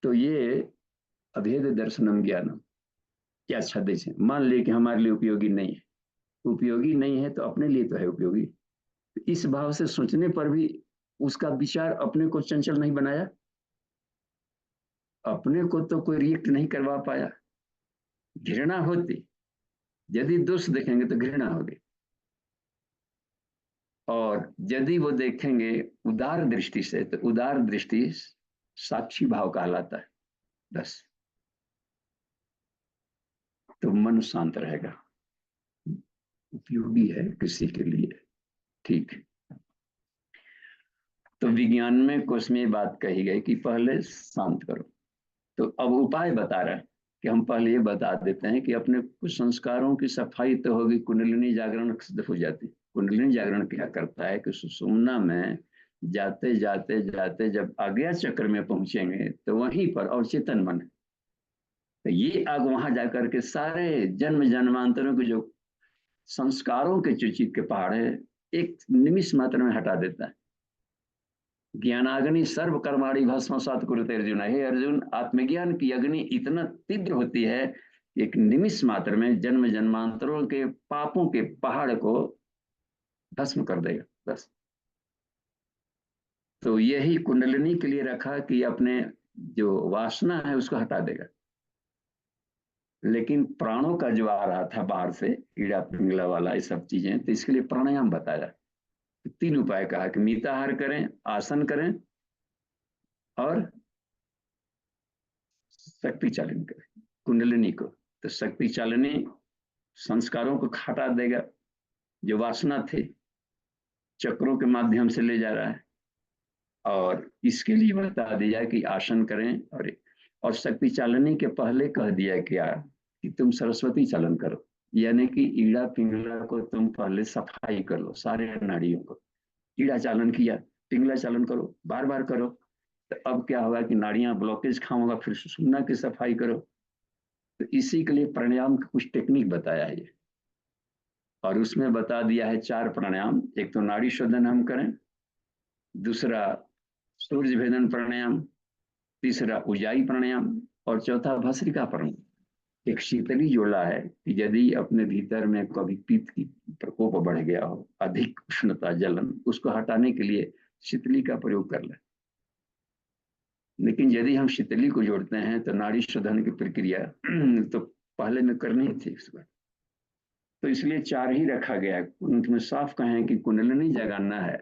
तो ये अभेद दर्शनम ज्ञानम क्या छदे से मान ले कि हमारे लिए उपयोगी नहीं है। उपयोगी नहीं है तो अपने लिए तो है उपयोगी। इस भाव से सोचने पर भी उसका विचार अपने को चंचल नहीं बनाया, अपने को तो कोई रिएक्ट नहीं करवा पाया। घृणा होती, यदि दोष देखेंगे तो घृणा होगी, और यदि वो देखेंगे उदार दृष्टि से तो उदार दृष्टि साक्षी भाव कहलाता है, बस। तो मन शांत रहेगा, उपयोगी है किसी के लिए, ठीक। तो विज्ञान में कुछ में बात कही गई कि पहले शांत करो। तो अब उपाय बता रहे हैं कि हम पहले ये बता देते हैं कि अपने कुछ संस्कारों की सफाई तो होगी, कुंडलिनी जागरण हो जाती। कुंडलिनी जागरण क्या करता है कि सुषुम्ना में जाते जाते जाते जब आज्ञा चक्र में पहुंचेंगे तो वहीं पर और चेतन मन, तो ये आग वहां जाकर के सारे जन्म जन्मांतरों के जो संस्कारों के जो चित्त के पहाड़ है एक निमिष मात्र में हटा देता है। ज्ञानाग्नि सर्व कर्माणि भस्मसात कुरुते अर्जुन, हे अर्जुन आत्मज्ञान की अग्नि इतना तीव्र होती है, एक निमिष मात्र में जन्म जन्मांतरों के पापों के पहाड़ को भस्म कर देगा, बस। तो यही कुंडलिनी के लिए रखा कि अपने जो वासना है उसको हटा देगा। लेकिन प्राणों का जो आ रहा था बाहर से कीड़ा पिंगला वाला ये सब चीजें, तो इसके लिए प्राणायाम बताया। तीन उपाय कहा कि मिताहार करें, आसन करें और शक्ति चालन करें कुंडलिनी को। तो शक्ति चालनी संस्कारों को हटा देगा, जो वासना थे चक्रों के माध्यम से ले जा रहा है। और इसके लिए बता दिया कि आसन करें, और शक्ति चालनी के पहले कह दिया क्या कि तुम सरस्वती चालन करो, यानी कि ईड़ा पिंगला को तुम पहले सफाई कर लो, सारे नाड़ियों को। ईड़ा चालन किया, पिंगला चालन करो, बार बार करो, तो अब क्या होगा कि नाड़ियां ब्लॉकेज खाऊंगा, फिर सुषुम्ना की सफाई करो। तो इसी के लिए प्राणायाम का कुछ टेक्निक बताया है ये, और उसमें बता दिया है 4 प्राणायाम। एक तो नाड़ी शोधन हम करें, दूसरा सूर्य भेदन प्राणायाम, तीसरा उजाई प्राणायाम, और चौथा भस्त्रिका प्राणायाम। एक शीतली जोड़ा है कि यदि अपने भीतर में कभी पित्त की प्रकोप बढ़ गया हो, अधिक उष्णता जलन, उसको हटाने के लिए शीतली का प्रयोग कर लें। लेकिन यदि हम शीतली को जोड़ते हैं तो नाड़ी शोधन की प्रक्रिया तो पहले में करनी थी उसको, तो इसलिए 4 ही रखा गया है। उनमें साफ कहें कि कुंडलिनी जगाना है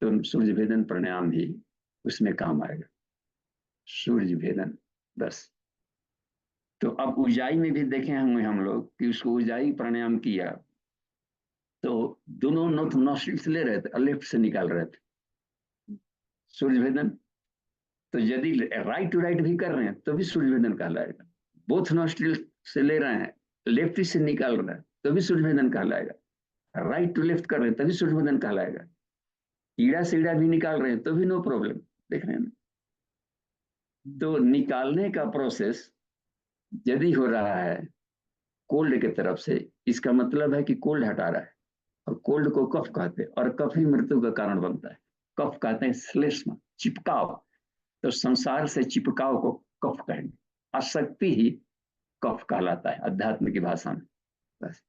तो सूर्य भेदन प्राणायाम भी उसमें काम आएगा। सूर्य भेदन, बस। तो अब ऊंचाई में भी देखे होंगे हम लोग कि उसको ऊंचाई प्राणायाम किया तो दोनों नोट नॉस्ट्रिल से ले रहे थे और लेफ्ट से निकाल रहे थे सूर्य भेदन। तो यदि राइट टू राइट भी कर रहे हैं तो भी सूर्य भेदन कहलाएगा। बोथ नॉस्ट्रिल से ले रहे हैं, लेफ्ट से निकाल रहे हैं तो भी सूर्य भेदन कहलाएगा। राइट टू लेफ्ट कर रहे हैं तभी सूर्य भेदन कहलाएगा। ईड़ा से ईड़ा भी निकाल रहे हैं तो भी नो प्रॉब्लम। देख रहे हैं ना? तो निकालने का प्रोसेस यदि हो रहा है कोल्ड के तरफ से, इसका मतलब है कि कोल्ड हटा रहा है। और कोल्ड को कफ कहते हैं और कफ ही मृत्यु का कारण बनता है। कफ कहते हैं श्लेष्म, चिपकाव। तो संसार से चिपकाव को कफ कहेंगे। आसक्ति ही कफ कहलाता है अध्यात्म की भाषा में। बस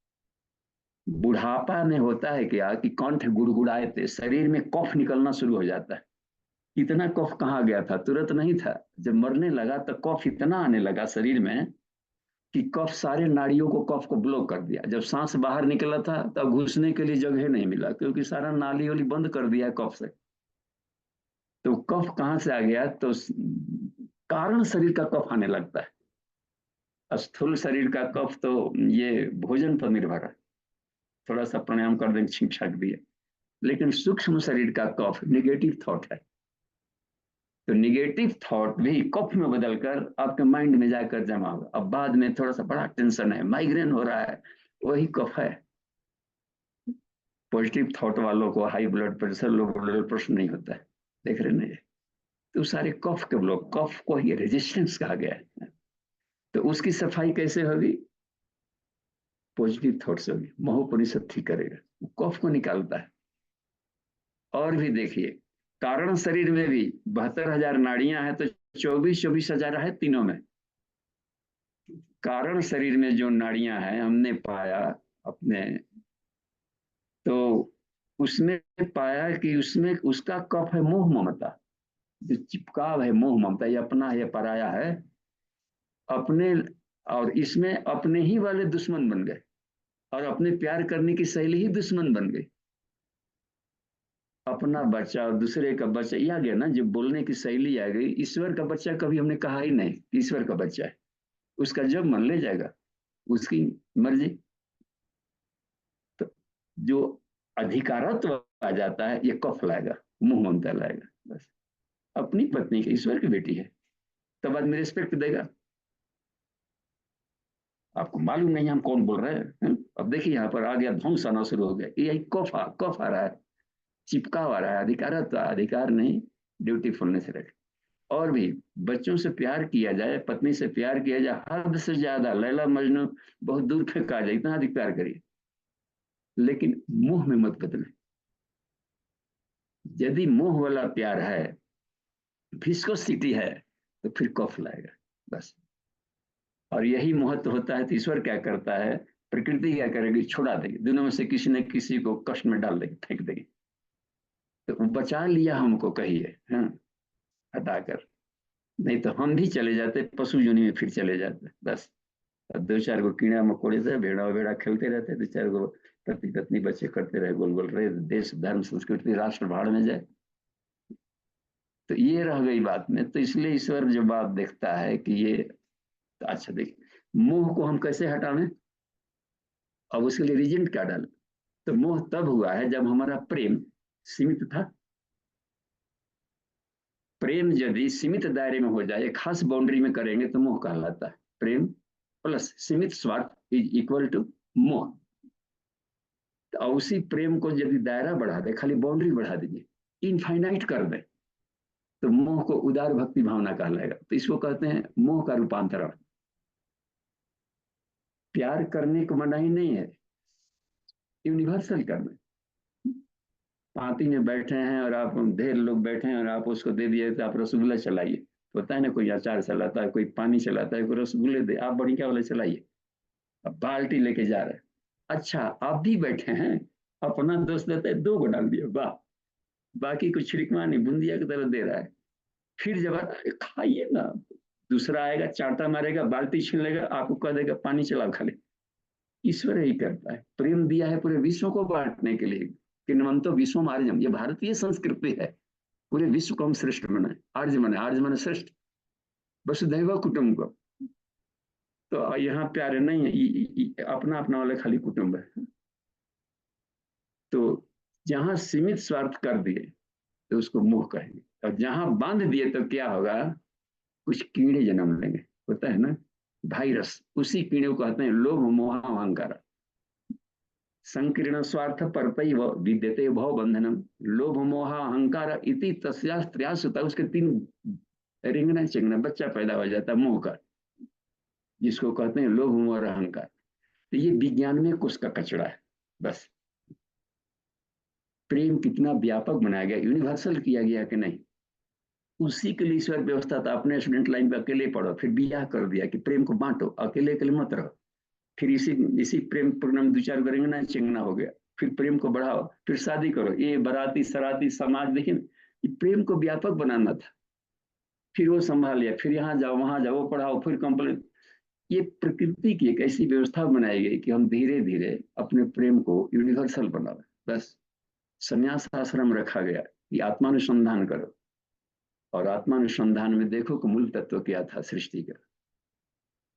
बुढ़ापा में होता है क्या कि कंठ गुड़गुड़ाए थे, शरीर में कफ निकलना शुरू हो जाता है। इतना कफ कहाँ गया था? तुरंत नहीं था। जब मरने लगा तो कफ इतना आने लगा शरीर में कि कफ सारे नाड़ियों को, कफ को ब्लॉक कर दिया। जब सांस बाहर निकला था तब घुसने के लिए जगह नहीं मिला क्योंकि सारा नाली वाली बंद कर दिया कफ से। तो कफ कहाँ से आ गया? तो कारण शरीर का कफ आने लगता है। स्थूल शरीर का कफ तो ये भोजन पर निर्भर है, थोड़ा सा प्राणायाम कर देंगे छींक छाक दिए। लेकिन सूक्ष्म शरीर का कफ निगेटिव थॉट है। तो निगेटिव थॉट भी कफ में बदलकर आपके माइंड में जाकर जमा होगा। अब बाद में थोड़ा सा बड़ा टेंशन है, माइग्रेन हो रहा है, वही कफ है। पॉजिटिव थॉट वालों को high blood pressure, low blood pressure नहीं होता है। देख रहे ना? तो सारे कफ के ब्लॉक, कफ को ही रेजिस्टेंस कहा गया है। तो उसकी सफाई कैसे होगी? पॉजिटिव थॉट से होगी। महोपनिषद ठीक करेगा, कफ को निकालता है। और भी देखिए, कारण शरीर में भी 72,000 नाड़ियां हैं तो 24,000 है तीनों में। कारण शरीर में जो नाड़ियां हैं हमने पाया अपने, तो उसमें पाया कि उसमें उसका कफ है मोह ममता। जो चिपकाव है मोह ममता, ये अपना है, पराया है, अपने। और इसमें अपने ही वाले दुश्मन बन गए और अपने प्यार करने की शैली ही दुश्मन बन गई। अपना बच्चा और दूसरे का बच्चा, ये आ गया ना, जो बोलने की शैली आ गई। ईश्वर का बच्चा कभी हमने कहा ही नहीं कि ईश्वर का बच्चा है। उसका जब मन ले जाएगा, उसकी मर्जी। तो जो अधिकारत्व आ जाता है ये कफ लाएगा, मुंह ममता लाएगा। बस अपनी पत्नी की, ईश्वर की बेटी है, तब आदमी रिस्पेक्ट देगा। आपको मालूम नहीं हम कौन बोल रहे हैं? अब देखिए यहाँ पर आ गया, ध्वंस आना शुरू हो गया। यही कफ आ रहा है, चिपका आ रहा है। अधिकारत्व, अधिकार नहीं, ड्यूटीफुलनेस रखे। और भी बच्चों से प्यार किया जाए, पत्नी से प्यार किया जाए, हद से ज्यादा, लैला मजनू बहुत दूर फेंका जाए, इतना अधिक प्यार करिए, लेकिन मुंह में मत बदले। यदि मोह वाला प्यार है, विस्कोसिटी है, तो फिर कफ लाएगा। बस। और यही महत्व होता है। तो ईश्वर क्या करता है, प्रकृति क्या करेगी? छुड़ा देगी, दोनों में से किसी न किसी को कष्ट में डाल देगी, फेंक देगी। तो बचा लिया हमको, कहिए, हाँ, हटाकर। नहीं तो हम भी चले जाते, पशु योनि में फिर चले जाते। बस। अब 2-4 गो कीड़ा मकोड़े से भेड़ा वेड़ा खेलते रहते, 2-4 गो पति पत्नी बच्चे करते रहे, गोल गोल रहे, देश धर्म संस्कृति राष्ट्र भाड़ में जाए। तो ये रह गई बात में। तो इसलिए ईश्वर जो बात देखता है कि ये, तो अच्छा देखिए, मोह को हम कैसे हटावें? अब उसके लिए रीजन क्या डालें? तो मोह तब हुआ है जब हमारा प्रेम सीमित था। प्रेम यदि सीमित दायरे में हो जाए, खास बाउंड्री में करेंगे तो मोह कहलाता है। प्रेम प्लस सीमित स्वार्थ इज इक्वल टू मोह। तो उसी प्रेम को यदि दायरा बढ़ा दे, खाली बाउंड्री बढ़ा दीजिए, इनफाइनाइट कर दे, तो मोह को उदार भक्ति भावना कहलाएगा। तो इसको कहते हैं मोह का रूपांतरण। प्यार करने को मनाही नहीं है, यूनिवर्सल करना। पार्टी में बैठे हैं और आप, ढेर लोग बैठे हैं और आप उसको दे दिए तो आप रसगुल्ला चलाइए, होता है ना, कोई अचार चलाता है, कोई पानी चलाता है, कोई रसगुल्ले दे, आप बढ़िया वाले चलाइए। अब बाल्टी लेके जा रहे हैं, अच्छा आप भी बैठे हैं, अपना दोस्त देता है 2 गो डाल दिया, वाह, बाकी कुछ छिड़कवा नहीं, बूंदिया की तरह दे रहा है। फिर जब खाइए ना, दूसरा आएगा चाटा मारेगा, बाल्टी छीन लेगा, आपको कह देगा पानी चलाओ खाली। ईश्वर ही करता है। प्रेम दिया है पूरे विश्व को बांटने के लिए, किन्वंतो विश्वम आर्यम, ये भारतीय संस्कृति है। पूरे विश्व को हम श्रेष्ठ बनाए, आर्य माने श्रेष्ठ, वसुधैव कुटुंबकम। तो यहाँ प्यारे नहीं है, अपना अपना वाले खाली कुटुंब है। तो जहां सीमित स्वार्थ कर दिए तो उसको मोह कहेंगे, और जहां बांध दिए तो क्या होगा, कुछ कीड़े जन्म लेंगे, होता है ना वायरस, उसी कीड़े को कहते हैं लोभ मोह अहंकार। संकीर्ण स्वार्थ परतैव विद्यते भव बंधनम, लोभ मोह अहंकार इति तस्यास्त्रयास होता है, उसके 3 रिंगना चिंगना बच्चा पैदा हो जाता है मोह का, जिसको कहते हैं लोभ मोह और अहंकार। तो ये विज्ञान में कुछ का कचड़ा है बस। प्रेम कितना व्यापक बनाया गया, यूनिवर्सल किया गया कि नहीं, उसी के लिए ईश्वर व्यवस्था था। अपने स्टूडेंट लाइन पे अकेले पढ़ो, फिर बियाह कर दिया कि प्रेम को बांटो, अकेले अकेले मत रहो। फिर इसी इसी प्रेम प्रोग्राम 2-4 करेंगे ना, चिंगना हो गया, फिर प्रेम को बढ़ाओ, फिर शादी करो। ये बराती सराती समाज, देखिए ये प्रेम को व्यापक बनाना था, फिर वो संभाल लिया, फिर यहाँ जाओ वहां जाओ, पढ़ाओ, फिर कंप्लेंट। ये प्रकृति की एक ऐसी व्यवस्था बनाई गई कि हम धीरे धीरे अपने प्रेम को यूनिवर्सल बनाओ बस। संन्यास आश्रम रखा गया कि आत्मानुसंधान करो, और आत्मानुसंधान में देखो कि मूल तत्व क्या था सृष्टि का।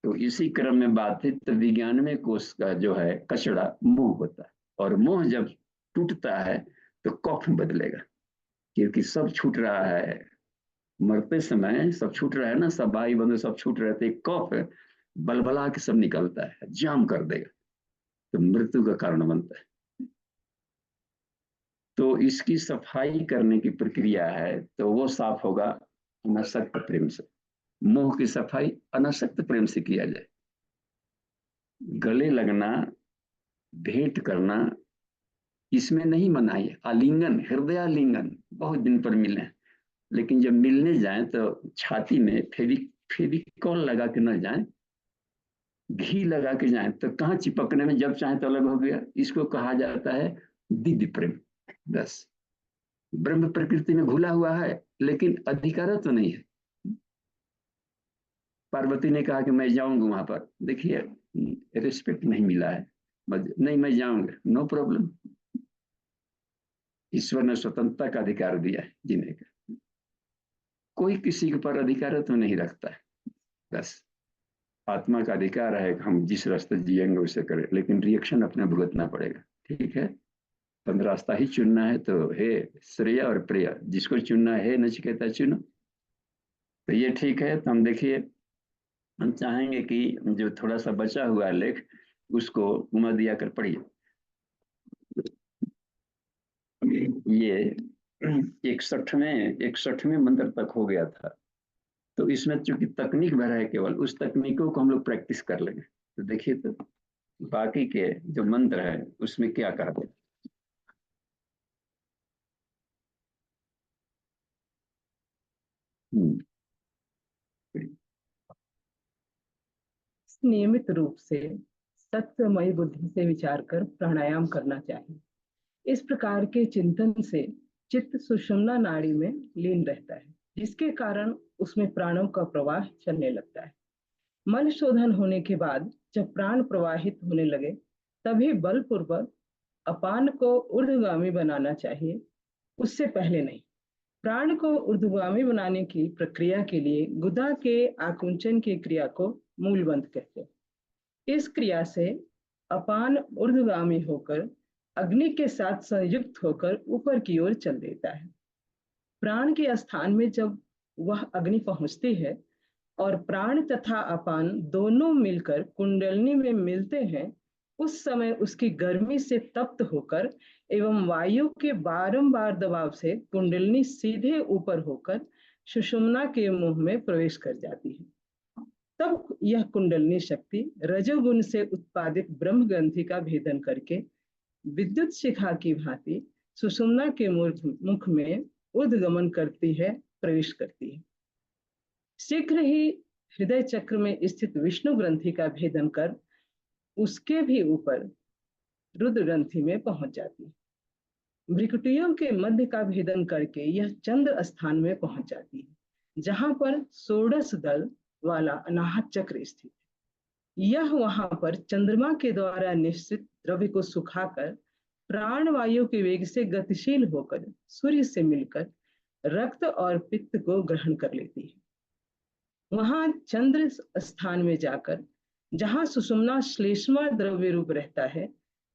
तो इसी क्रम में बात है, तो विज्ञान में कोष का जो है कचड़ा मोह होता है, और मोह जब टूटता है तो कफ बदलेगा, क्योंकि सब छूट रहा है, मरते समय सब छूट रहा है ना, सब भाई बंधु सब छूट रहे थे, कफ बलबला के सब निकलता है, जाम कर देगा, तो मृत्यु का कारण बनता है। तो इसकी सफाई करने की प्रक्रिया है, तो वो साफ होगा अनासक्त प्रेम से। मोह की सफाई अनासक्त प्रेम से किया जाए। गले लगना, भेंट करना, इसमें नहीं मनाही है। आलिंगन, हृदयालिंगन, बहुत दिन पर मिले, लेकिन जब मिलने जाए तो छाती में फेविकॉल लगा के न जाए, घी लगा के जाए, तो कहाँ चिपकने में, जब चाहे तो अलग हो गया। इसको कहा जाता है दिव्य प्रेम। बस ब्रह्म प्रकृति में घुला हुआ है, लेकिन अधिकार तो नहीं है। पार्वती ने कहा कि मैं जाऊंगी वहां पर, देखिए रिस्पेक्ट नहीं मिला है, नहीं मैं जाऊंगा, नो प्रॉब्लम। ईश्वर ने स्वतंत्रता का अधिकार दिया है जीने का, कोई किसी के पर अधिकार तो नहीं रखता है। बस आत्मा का अधिकार है कि हम जिस रास्ते जिएंगे उसे करें, लेकिन रिएक्शन अपने भुगतना पड़ेगा। ठीक है, तब रास्ता ही चुनना है तो हे श्रेय और प्रिय, जिसको चुनना है नचिकेता चुनो। तो ये ठीक है। तो हम देखिए, हम चाहेंगे कि जो थोड़ा सा बचा हुआ लेख उसको उमा दिया कर पढ़िए। ये 61वें मंत्र तक हो गया था, तो इसमें चूंकि तकनीक भरा है, केवल उस तकनीकों को हम लोग प्रैक्टिस कर लेंगे। तो देखिए, तो बाकी के जो मंत्र है उसमें क्या कहते हैं। नियमित रूप से सत्यमयी बुद्धि से विचार कर प्राणायाम करना चाहिए। इस प्रकार के चिंतन से चित्त सुषुम्ना नाड़ी में लीन रहता है, जिसके कारण उसमें प्राणों का प्रवाह चलने लगता है। मन शोधन होने के बाद जब प्राण प्रवाहित होने लगे, तभी बलपूर्वक अपान को ऊर्ध्वगामी बनाना चाहिए, उससे पहले नहीं। प्राण को ऊर्ध्वगामी बनाने की प्रक्रिया के लिए गुदा के आकुंचन की क्रिया को मूलबंध कहते हैं। इस क्रिया से अपान ऊर्ध्वगामी होकर अग्नि के साथ संयुक्त होकर ऊपर की ओर चल देता है। प्राण के स्थान में जब वह अग्नि पहुंचती है और प्राण तथा अपान दोनों मिलकर कुंडलनी में मिलते हैं, उस समय उसकी गर्मी से तप्त होकर एवं वायु के बारंबार दबाव से कुंडलनी सीधे ऊपर होकर सुषुम्ना के मुंह में प्रवेश कर जाती है। तब यह कुंडलनी शक्ति रजोगुण से उत्पादित ब्रह्म ग्रंथि का भेदन करके विद्युत शिखा की भांति सुषुम्ना के मुख में उद्गमन करती है, प्रवेश करती है। शीघ्र ही हृदय चक्र में स्थित विष्णु ग्रंथि का भेदन कर उसके भी ऊपर रुद्र ग्रंथि में पहुंच जाती है। भ्रिकुटियों के मध्य का भेदन करके यह चंद्र स्थान में पहुंच जाती है, जहां पर षोडश दल वाला अनाहत चक्र स्थित है। यह वहां पर चंद्रमा के द्वारा निश्चित द्रव्य को सुखाकर प्राण वायु के वेग से गतिशील होकर सूर्य से मिलकर रक्त और पित्त को ग्रहण कर लेती है। वहां चंद्र स्थान में जाकर जहां सुषुम्ना श्लेष्मा द्रव्य रूप रहता है,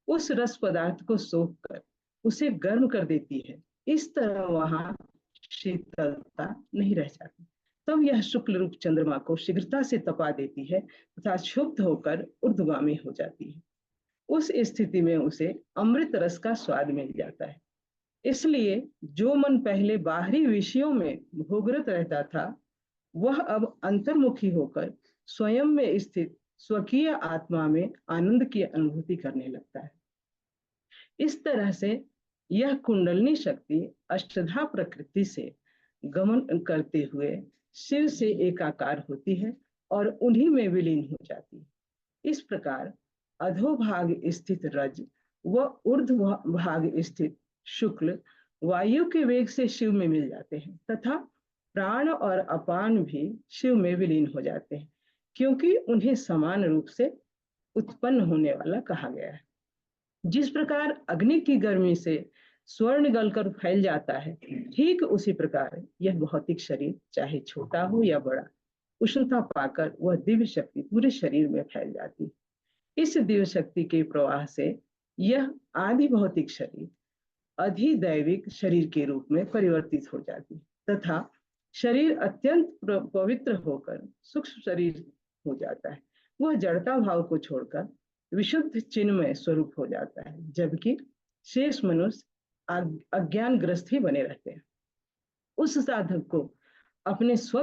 उस रस पदार्थ को सोख कर उसे गर्म कर देती है। इस तरह वहां शीतलता नहीं रह जाती। तब यह शुक्ल रूप चंद्रमा को शीघ्रता से तपा देती है तथा क्षुब्ध होकर ऊर्ध्वगामी हो जाती है। उस स्थिति में उसे अमृत रस का स्वाद मिल जाता है। इसलिए जो मन पहले बाहरी विषयों में भोगरत रहता था, वह अब अंतर्मुखी होकर स्वयं में स्थित स्वकीय आत्मा में आनंद की अनुभूति करने लगता है। इस तरह से यह कुंडलनी शक्ति अष्टधा प्रकृति से गमन करते हुए शिव से एकाकार होती है और उन्हीं में विलीन हो जाती है। इस प्रकार अधोभाग स्थित रज व ऊर्ध्व भाग स्थित शुक्ल वायु के वेग से शिव में मिल जाते हैं तथा प्राण और अपान भी शिव में विलीन हो जाते हैं, क्योंकि उन्हें समान रूप से उत्पन्न होने वाला कहा गया है। जिस प्रकार अग्नि की गर्मी से स्वर्ण गलकर फैल जाता है, ठीक उसी प्रकार यह भौतिक शरीर चाहे छोटा हो या बड़ा, उष्णता पाकर वह दिव्य शक्ति पूरे शरीर में फैल जाती है। इस दिव्य शक्ति के प्रवाह से यह आदि भौतिक शरीर अधिदैविक शरीर के रूप में परिवर्तित हो जाती है तथा शरीर अत्यंत पवित्र होकर सूक्ष्म शरीर हो जाता है। वह जड़ता भाव को छोड़कर विशुद्ध चिन्मय स्वरूप हो जाता है, जबकि शेष मनुष्य अज्ञानग्रस्त ही बने रहते हैं। उस साधक को अपने स्व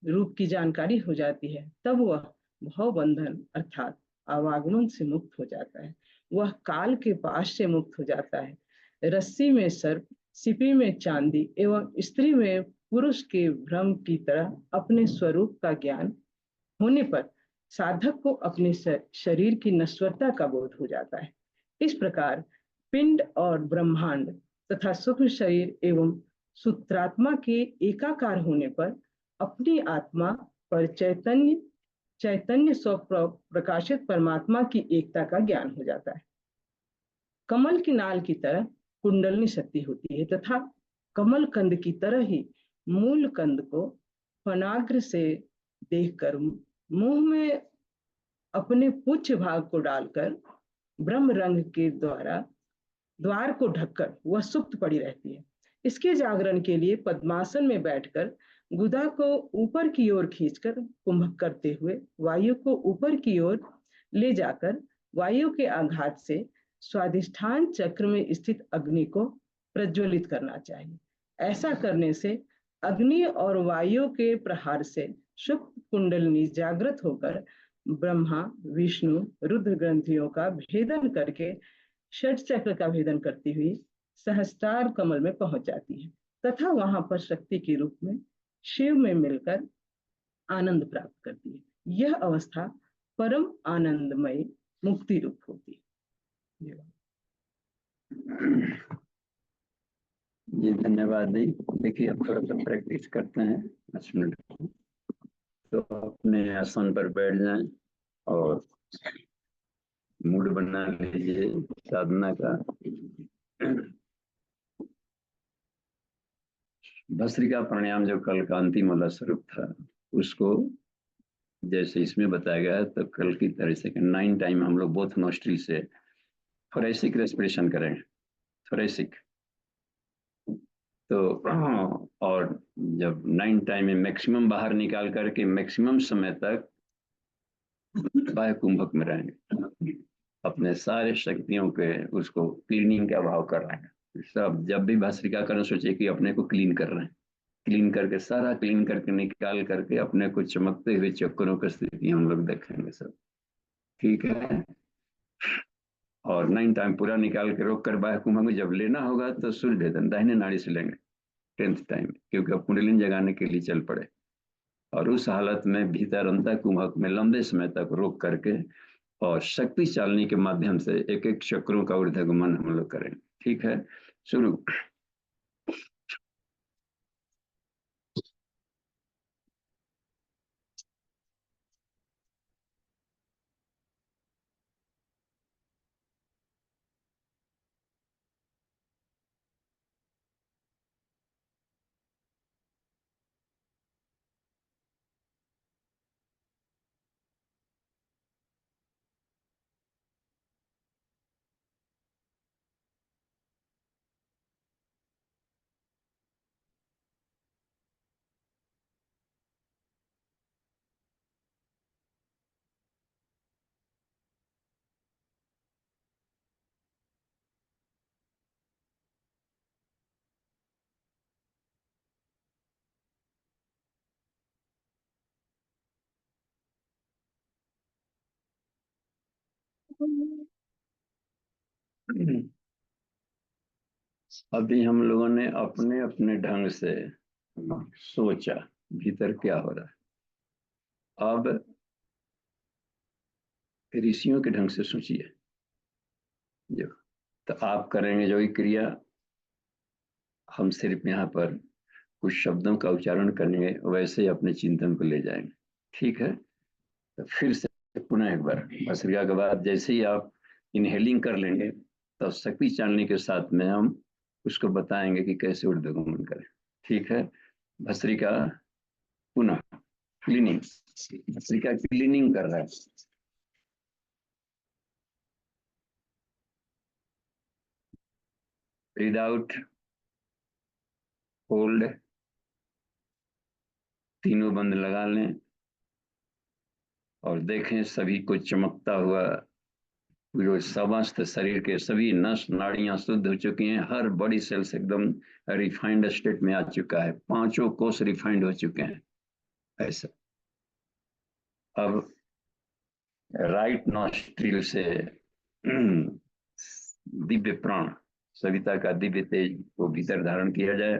रूप की जानकारी हो जाती है, तब वह भवबंधन अर्थात आवागमन से मुक्त हो जाता है। वह काल के पाश से मुक्त हो जाता है। रस्सी में सर्प, सिपी में चांदी एवं स्त्री में पुरुष के भ्रम की तरह अपने स्वरूप का ज्ञान होने पर साधक को अपने शरीर की नश्वरता का बोध हो जाता है। इस प्रकार पिंड और ब्रह्मांड तथा सूक्ष्म शरीर एवं सूत्रात्मा के एकाकार होने पर अपनी आत्मा पर चैतन्य स्व प्रकाशित परमात्मा की एकता का ज्ञान हो जाता है। कमल की नाल की तरह कुंडलनी शक्ति होती है तथा कमल कंद की तरह ही मूल कंद को फनाग्र से देखकर मुंह में अपने पुच्छ भाग को डालकर ब्रह्म रंग के द्वार को ढककर वह सुप्त पड़ी रहती है। इसके जागरण के लिए पद्मासन में बैठकर गुदा को ऊपर की ओर खींचकर कुंभक करते हुए वायु को ऊपर की ओर ले जाकर वायु के आघात से स्वाधिष्ठान चक्र में स्थित अग्नि को प्रज्वलित करना चाहिए। ऐसा करने से अग्नि और वायु के प्रहार से शुक्ल कुंडलिनी जागृत होकर ब्रह्मा विष्णु रुद्र ग्रंथियों का भेदन करके षट चक्र का भेदन करती हुई सहस्त्रार कमल में पहुंच जाती है तथा वहां पर शक्ति के रूप में शिव में मिलकर आनंद प्राप्त करती है। यह अवस्था परम आनंदमय मुक्ति रूप होती है। जी धन्यवाद दी। देखिए अब थोड़ा सा प्रैक्टिस करते हैं 5 मिनट। तो अपने आसन पर बैठ जाएं और मूड बना लीजिए साधना का। भस्त्रिका प्राणायाम जो कल का अंतिम वाला स्वरूप था, उसको जैसे इसमें बताया गया है, तो कल की तरह से 9 टाइम हम लोग बोथ नोस्ट्रिल से थोरेसिक रेस्पिरेशन करें। थोरेसिक तो और जब 9 टाइम में मैक्सिमम बाहर निकाल करके मैक्सिमम समय तक बाह्य कुंभक में रहेंगे, अपने सारे शक्तियों के उसको क्लीनिंग का भाव कर रहे हैं। सब जब भी भस्त्रिका करना सोचिए कि अपने को क्लीन कर रहे हैं, क्लीन करके सारा क्लीन करके निकाल करके अपने को चमकते हुए चक्करों की स्थिति हम लोग देखेंगे सब। ठीक है। और 9 टाइम पूरा निकाल के रोक कर बाह्य कुंभक में जब लेना होगा तो सूर्य भेदन दाहिने नाड़ी से लेंगे 10th टाइम, क्योंकि अब कुंडलिनी जगाने के लिए चल पड़े। और उस हालत में भीतर अंतर कुंभक में लंबे समय तक रोक करके और शक्ति चालनी के माध्यम से एक एक चक्रों का ऊर्ध्वगमन हम लोग करें। ठीक है, शुरू। अभी हम लोगों ने अपने अपने ढंग से सोचा भीतर क्या हो रहा है। अब ऋषियों के ढंग से सोचिए। जो तो आप करेंगे जो ही क्रिया, हम सिर्फ यहाँ पर कुछ शब्दों का उच्चारण करेंगे, वैसे ही अपने चिंतन को ले जाएंगे। ठीक है, तो फिर से पुनः एक बार भस्त्रिका के बाद जैसे ही आप इनहेलिंग कर लेंगे, तो शक्ति चालनी के साथ में हम उसको बताएंगे कि कैसे ऊर्ध्वगमन करें। ठीक है, भस्त्रिका पुनः क्लीनिंग, भस्त्रिका क्लीनिंग कर रहा है। ब्रीद आउट, होल्ड, तीनों बंद लगा लें और देखें सभी को चमकता हुआ जो समस्त शरीर के सभी नस नाड़ियां शुद्ध हो चुकी हैं, हर बॉडी सेल्स एकदम रिफाइंड स्टेट में आ चुका है, पांचों कोष रिफाइंड हो चुके हैं। ऐसा अब राइट नॉस्ट्रिल से दिव्य प्राण, सविता का दिव्य तेज को भीतर धारण किया जाए,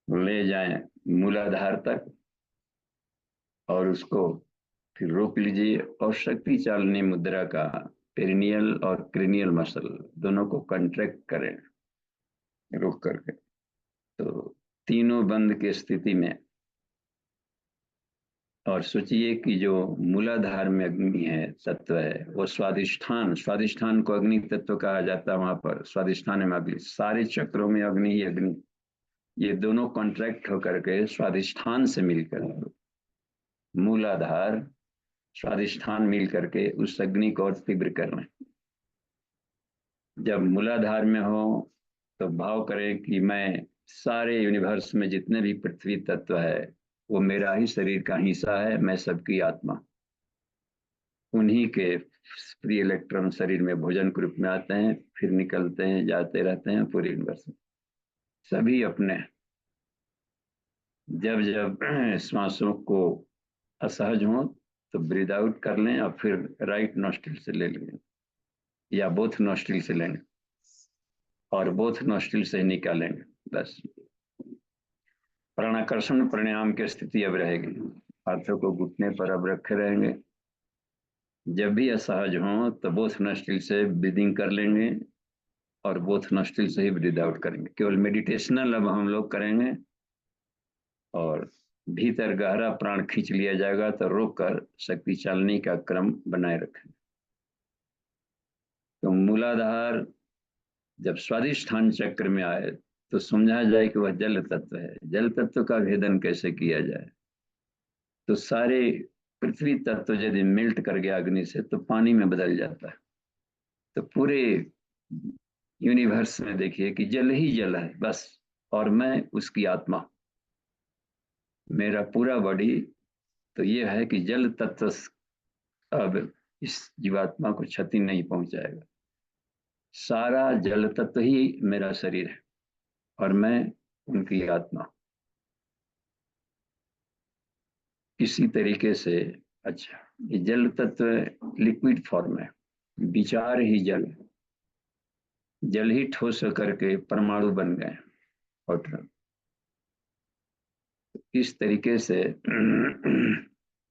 ले जाएं मूलाधार तक और उसको फिर रोक लीजिए और शक्ति चालनी मुद्रा का पेरिनियल और क्रेनियल मसल दोनों को कंट्रैक्ट करें रोक करके। तो तीनों बंद की स्थिति में और सोचिए कि जो मूलाधार में अग्नि है, तत्व है, वो स्वादिष्ठान, स्वादिष्ठान को अग्नि तत्व कहा जाता है। वहां पर स्वादिष्ठान में अग्नि, सारे चक्रों में अग्नि ही अग्नि, ये दोनों कॉन्ट्रैक्ट होकर के स्वादिष्ठान से मिलकर मूलाधार स्वादिष्ठान मिल करके उस अग्नि को और तीव्र कर लें। जब मूलाधार में हो तो भाव करें कि मैं सारे यूनिवर्स में जितने भी पृथ्वी तत्व है वो मेरा ही शरीर का हिस्सा है, मैं सबकी आत्मा। उन्हीं के फ्री इलेक्ट्रॉन शरीर में भोजन के रूप में आते हैं, फिर निकलते हैं, जाते रहते हैं पूरे यूनिवर्स में। सभी अपने जब जब श्वासों को असहज हो तो ब्रीद आउट कर लें और फिर राइट नोस्ट्रिल से ले लेंगे या बोथ नोस्ट्रिल से लेंगे और बोथ नोस्ट्रिल से ही निकालेंगे। बस प्राणाकर्षण प्राणायाम की स्थिति अब रहेगी। हाथों को घुटने पर अब रखे रहेंगे। जब भी असहज हो तो बोथ नोस्ट्रिल से ब्रीदिंग कर लेंगे और बोथ नोस्ट्रिल से ही ब्रीद आउट करेंगे। केवल मेडिटेशनल अब हम लोग करेंगे और भीतर गहरा प्राण खींच लिया जाएगा तो रोक कर शक्ति चालनी का क्रम बनाए रखें। तो मूलाधार जब स्वादिष्ठान चक्र में आए तो समझा जाए कि वह जल तत्व है। जल तत्व का भेदन कैसे किया जाए? तो सारे पृथ्वी तत्व यदि मेल्ट कर गया अग्नि से तो पानी में बदल जाता है। तो पूरे यूनिवर्स में देखिए कि जल ही जल है बस, और मैं उसकी आत्मा, मेरा पूरा बॉडी। तो ये है कि जल तत्व अब इस जीवात्मा को क्षति नहीं पहुंचाएगा। सारा जल तत्व ही मेरा शरीर है और मैं उनकी आत्मा। इसी तरीके से अच्छा, ये जल तत्व लिक्विड फॉर्म है, विचार ही जल, जल ही ठोस होकर के परमाणु बन गए। और इस तरीके से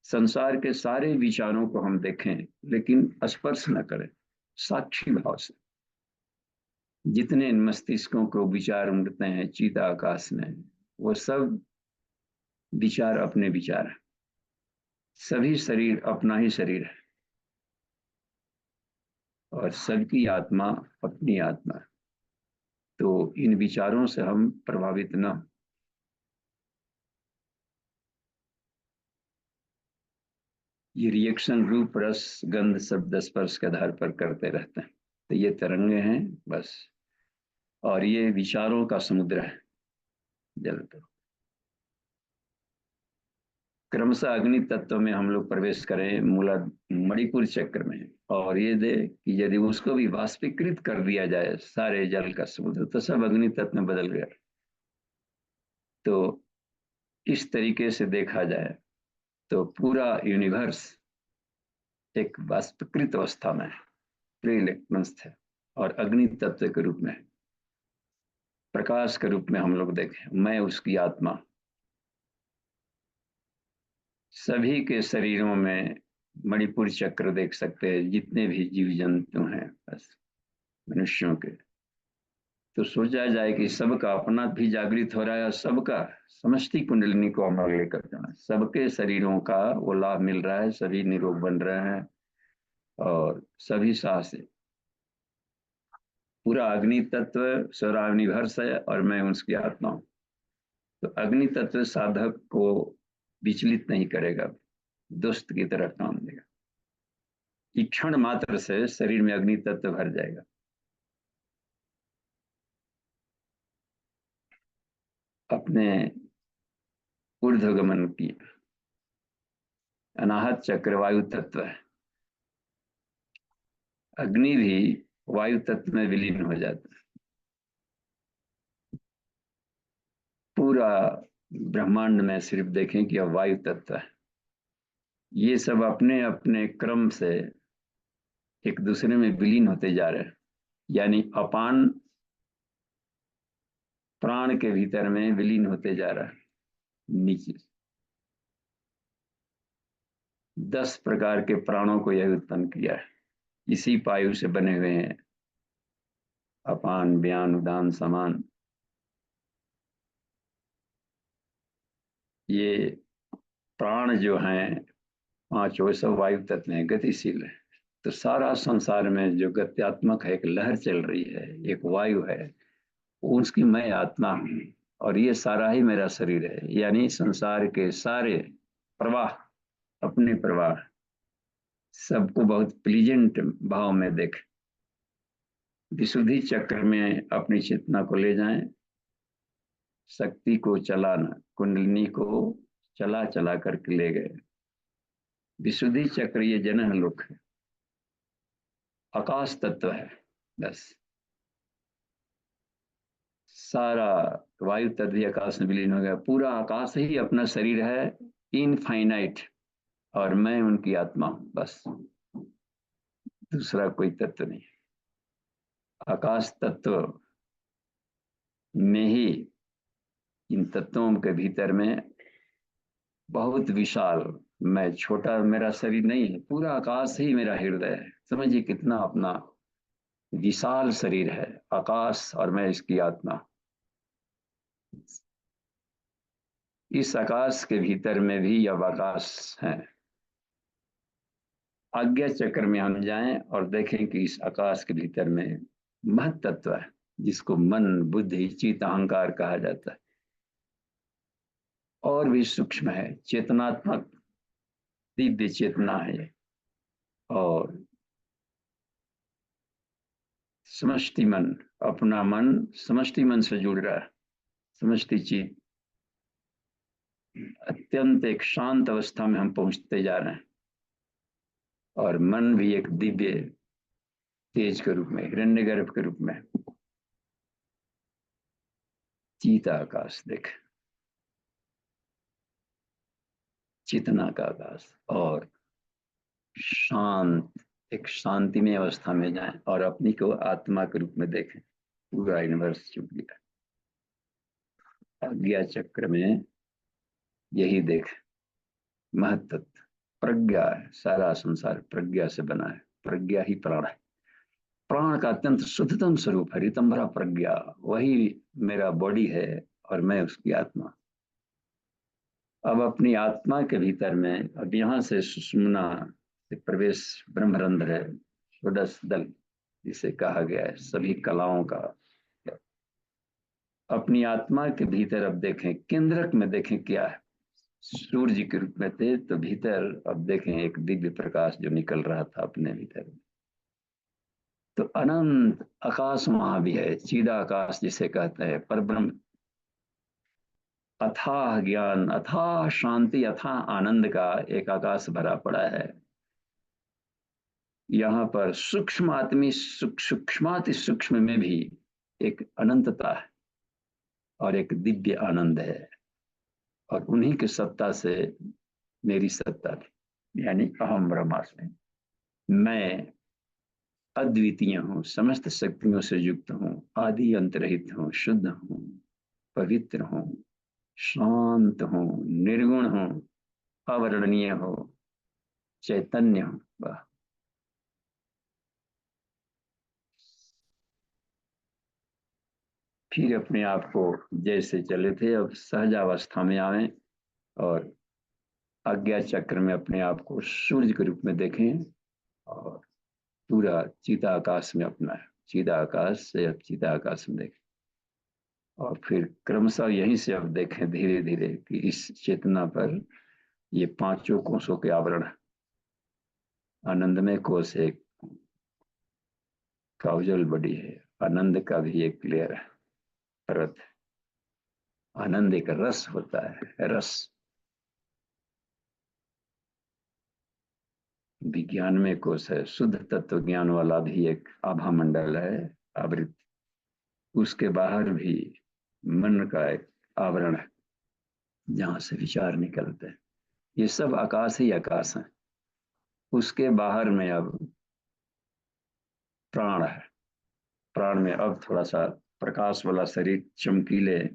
संसार के सारे विचारों को हम देखें लेकिन स्पर्श न करें, साक्षी भाव से। जितने मस्तिष्कों को विचार उमड़ते हैं चिता आकाश में, वो सब विचार अपने विचार है। सभी शरीर अपना ही शरीर है और सबकी आत्मा अपनी आत्मा है। तो इन विचारों से हम प्रभावित न, ये रिएक्शन रूप रस गंध शब्द स्पर्श के आधार पर करते रहते हैं। तो ये तरंगे हैं बस, और ये विचारों का समुद्र है जल। तो क्रमशः अग्नि तत्व में हम लोग प्रवेश करें मूला मणिपुर चक्र में, और ये दे कि यदि उसको भी वाष्पीकृत कर दिया जाए सारे जल का समुद्र, तो सब अग्नि तत्व में बदल गया। तो इस तरीके से देखा जाए तो पूरा यूनिवर्स एक वाष्पकृत अवस्था में फ्री इलेक्ट्रॉन्स थे, और अग्नि तत्व के रूप में, प्रकाश के रूप में हम लोग देखें, मैं उसकी आत्मा। सभी के शरीरों में मणिपुर चक्र देख सकते हैं, जितने भी जीव जंतु हैं, बस मनुष्यों के। तो सोचा जाए कि सबका अपना भी जागृत हो रहा है, और सबका समष्टि कुंडलिनी को अमर लेकर जाना, सबके शरीरों का वो लाभ मिल रहा है, सभी निरोग बन रहे हैं, और सभी सांस पूरा अग्नि तत्व स्वराग्निभर्ष है, और मैं उसकी आत्मा हूँ। तो अग्नि तत्व साधक को विचलित नहीं करेगा, दुष्ट की तरह काम देगा। कि क्षण मात्र से शरीर में अग्नि तत्व भर जाएगा। अपने ऊर्ध्वगमन की अनाहत चक्र वायु तत्व है, अग्नि भी वायु तत्व में विलीन हो जाता है। पूरा ब्रह्मांड में सिर्फ देखें कि अब वायु तत्व है। ये सब अपने अपने क्रम से एक दूसरे में विलीन होते जा रहे हैं, यानी अपान प्राण के भीतर में विलीन होते जा रहा है। नीचे 10 प्रकार के प्राणों को यह उत्पन्न किया है, इसी पायु से बने हुए हैं, अपान व्यान उदान समान। ये प्राण जो हैं पांचों सब वायु तत्व हैं, गतिशील है। तो सारा संसार में जो गत्यात्मक है, एक लहर चल रही है, एक वायु है, उसकी मैं आत्मा हूँ, और ये सारा ही मेरा शरीर है। यानी संसार के सारे प्रवाह, अपने प्रवाह सबको बहुत प्लीजेंट भाव में देख, विशुद्धि चक्र में अपनी चेतना को ले जाएं, शक्ति को चलाना, कुंडलिनी को चला चला करके ले गए। विशुद्धि चक्र ये जनन लोक है, आकाश तत्व है, बस सारा वायु तत्व भी आकाश में विलीन हो गया। पूरा आकाश ही अपना शरीर है, इनफाइनाइट, और मैं उनकी आत्मा हूं, बस दूसरा कोई तत्व नहीं। आकाश तत्व में ही, इन तत्वों के भीतर में बहुत विशाल, मैं छोटा, मेरा शरीर नहीं है, पूरा आकाश ही मेरा हृदय है। समझिए कितना अपना विशाल शरीर है आकाश, और मैं इसकी आत्मा। इस आकाश के भीतर में भी अब आकाश है। आज्ञा चक्र में हम जाएं और देखें कि इस आकाश के भीतर में महत तत्व है, जिसको मन बुद्धि चित्त अहंकार कहा जाता है, और भी सूक्ष्म है, चेतनात्मक दिव्य चेतना है, और समष्टि मन, अपना मन समष्टि मन से जुड़ रहा है, समष्टि चित्त, अत्यंत एक शांत अवस्था में हम पहुंचते जा रहे हैं। और मन भी एक दिव्य तेज के रूप में, हिरण्यगर्भ के रूप में, चीता आकाश देख, चेतना का आकाश, और शांत एक शांतिमय अवस्था में जाएं, और अपनी को आत्मा के रूप में देखें। पूरा यूनिवर्स छूट गया। आज्ञा चक्र में यही देख, महत्व प्रज्ञा है, सारा संसार प्रज्ञा से बना है, प्रज्ञा ही प्राण है। प्राण का अत्यंत शुद्धतम स्वरूप है ऋतंभरा प्रज्ञा, वही मेरा बॉडी है, और मैं उसकी आत्मा। अब अपनी आत्मा के भीतर में, अब यहाँ से सुषुम्ना से प्रवेश ब्रह्मरंध्र है, षोडश दल जिसे कहा गया है सभी कलाओं का। अपनी आत्मा के भीतर अब देखें, केंद्रक में देखें क्या है। सूर्य के रूप में थे, तो भीतर अब देखें एक दिव्य प्रकाश जो निकल रहा था अपने भीतर। तो अनंत आकाश वहां भी है, सीधा आकाश जिसे कहते हैं, परब्रह्म। अथाह ज्ञान, अथाह शांति, अथाह आनंद का एक आकाश भरा पड़ा है। यहाँ पर सूक्ष्म आत्मी, सूक्ष्माति सूक्ष्म में भी एक अनंतता है, और एक दिव्य आनंद है, और उन्हीं की सत्ता से मेरी सत्ता थी, यानी अहम ब्रह्मास्मि। मैं अद्वितीय हूँ, समस्त शक्तियों से युक्त हूँ, आदि अंतरहित हूँ, शुद्ध हूँ, पवित्र हूँ, शांत हूँ, निर्गुण हूँ, अवर्णनीय हो, चैतन्य हूँ। वाह। फिर अपने आप को जैसे चले थे अब सहजावस्था में आवे और आज्ञा चक्र में अपने आप को सूर्य के रूप में देखें और पूरा चिदाकाश में अपना चिदाकाश से अब चिदाकाश में देखें और फिर क्रमशः यहीं से अब देखें धीरे धीरे कि इस चेतना पर ये पांचों कोषों के आवरण है। आनंदमय कोष एक काउजल बड़ी है, आनंद का भी एक लेयर है, परत है। आनंद एक रस होता है, रस। विज्ञान में कोष है, शुद्ध तत्व ज्ञान वाला भी एक आभा मंडल है आवृत। उसके बाहर भी मन का एक आवरण है जहां से विचार निकलते हैं। ये सब आकाश ही आकाश है। उसके बाहर में अब प्राण है। प्राण में अब थोड़ा सा प्रकाश वाला शरीर, चमकीले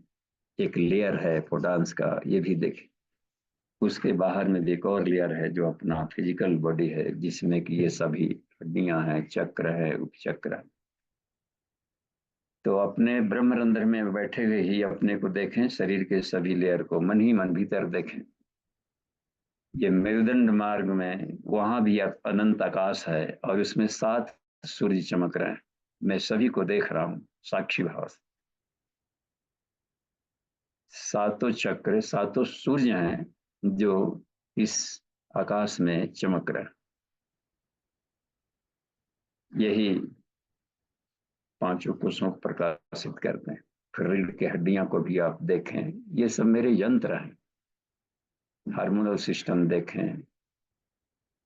एक लेयर है फोटॉन्स का, ये भी देखें। उसके बाहर में भी एक और लेयर है जो अपना फिजिकल बॉडी है, जिसमें कि ये सभी हड्डियां हैं, चक्र है, उपचक्र है। तो अपने ब्रह्मरंध्र में बैठे हुए ही अपने को देखें, शरीर के सभी लेयर को मन ही मन भीतर देखें। ये मेरुदंड मार्ग में वहां भी अनंत आकाश है और उसमें 7 सूर्य चमक रहे हैं। मैं सभी को देख रहा हूँ साक्षी भाव से। सातों चक्र, सातों सूर्य हैं जो इस आकाश में चमक रहे हैं। यही पांचों कोषों को प्रकाशित करते हैं। फिर रीढ़ की हड्डियां को भी आप देखें, ये सब मेरे यंत्र हैं। हार्मोनल सिस्टम देखें,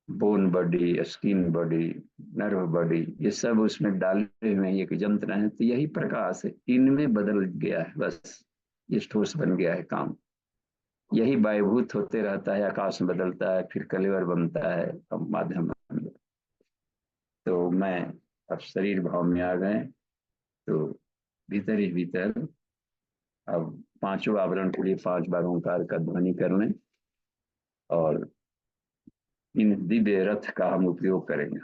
bone body, skin body, nerve body, ये सब उसमें डाले हुए एक यंत्र हैं। तो यही प्रकाश है, इनमें बदल गया है, बस ये ठोस बन गया है काम। यही वायुभूत होते रहता है, आकाश में बदलता है, फिर कलेवर बनता है, अब माध्यम। तो मैं अब शरीर भाव में आ गए, तो भीतर ही भीतर अब पांचों आवरण के लिए 5 बार ओंकार का ध्वनि कर लें और इन दिव्य रथ का हम उपयोग करेंगे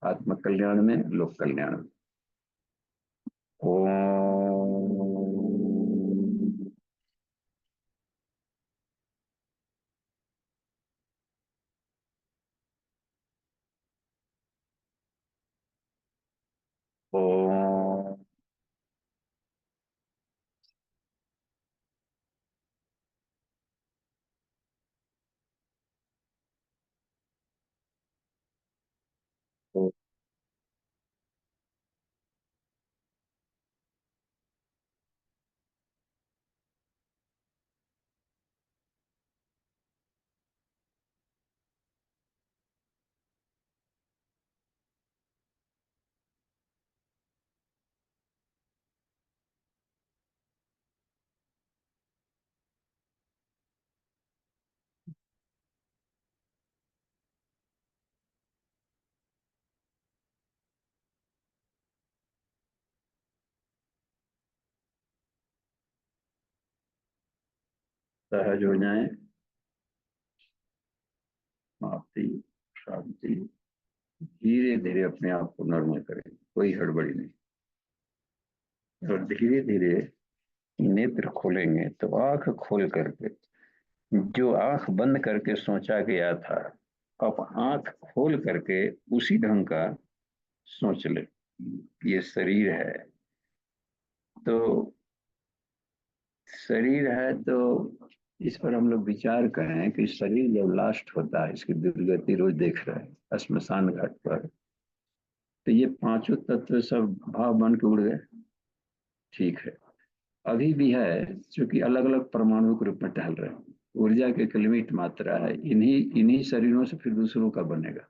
आत्म कल्याण में, लोक कल्याण में। ओम। ओम। सहज हो जाए, समाप्ति, शांति। धीरे धीरे अपने आप को नॉर्मल करें, कोई हड़बड़ी नहीं। और धीरे धीरे नेत्र खोलेंगे तो आंख खोल करके, जो आंख बंद करके सोचा गया था, अब आंख खोल करके उसी ढंग का सोच ले। ये शरीर है, तो शरीर है तो इस पर हम लोग विचार करें कि शरीर जब लास्ट होता है, इसकी दुर्गति रोज देख रहे हैं श्मशान घाट पर, तो ये पांचों तत्व सब भाव बन के उड़ गए। ठीक है, अभी भी है, क्योंकि अलग अलग परमाणु के रूप में टहल रहे हैं। ऊर्जा की एक लिमिट मात्रा है, इन्हीं इन्हीं शरीरों से फिर दूसरों का बनेगा।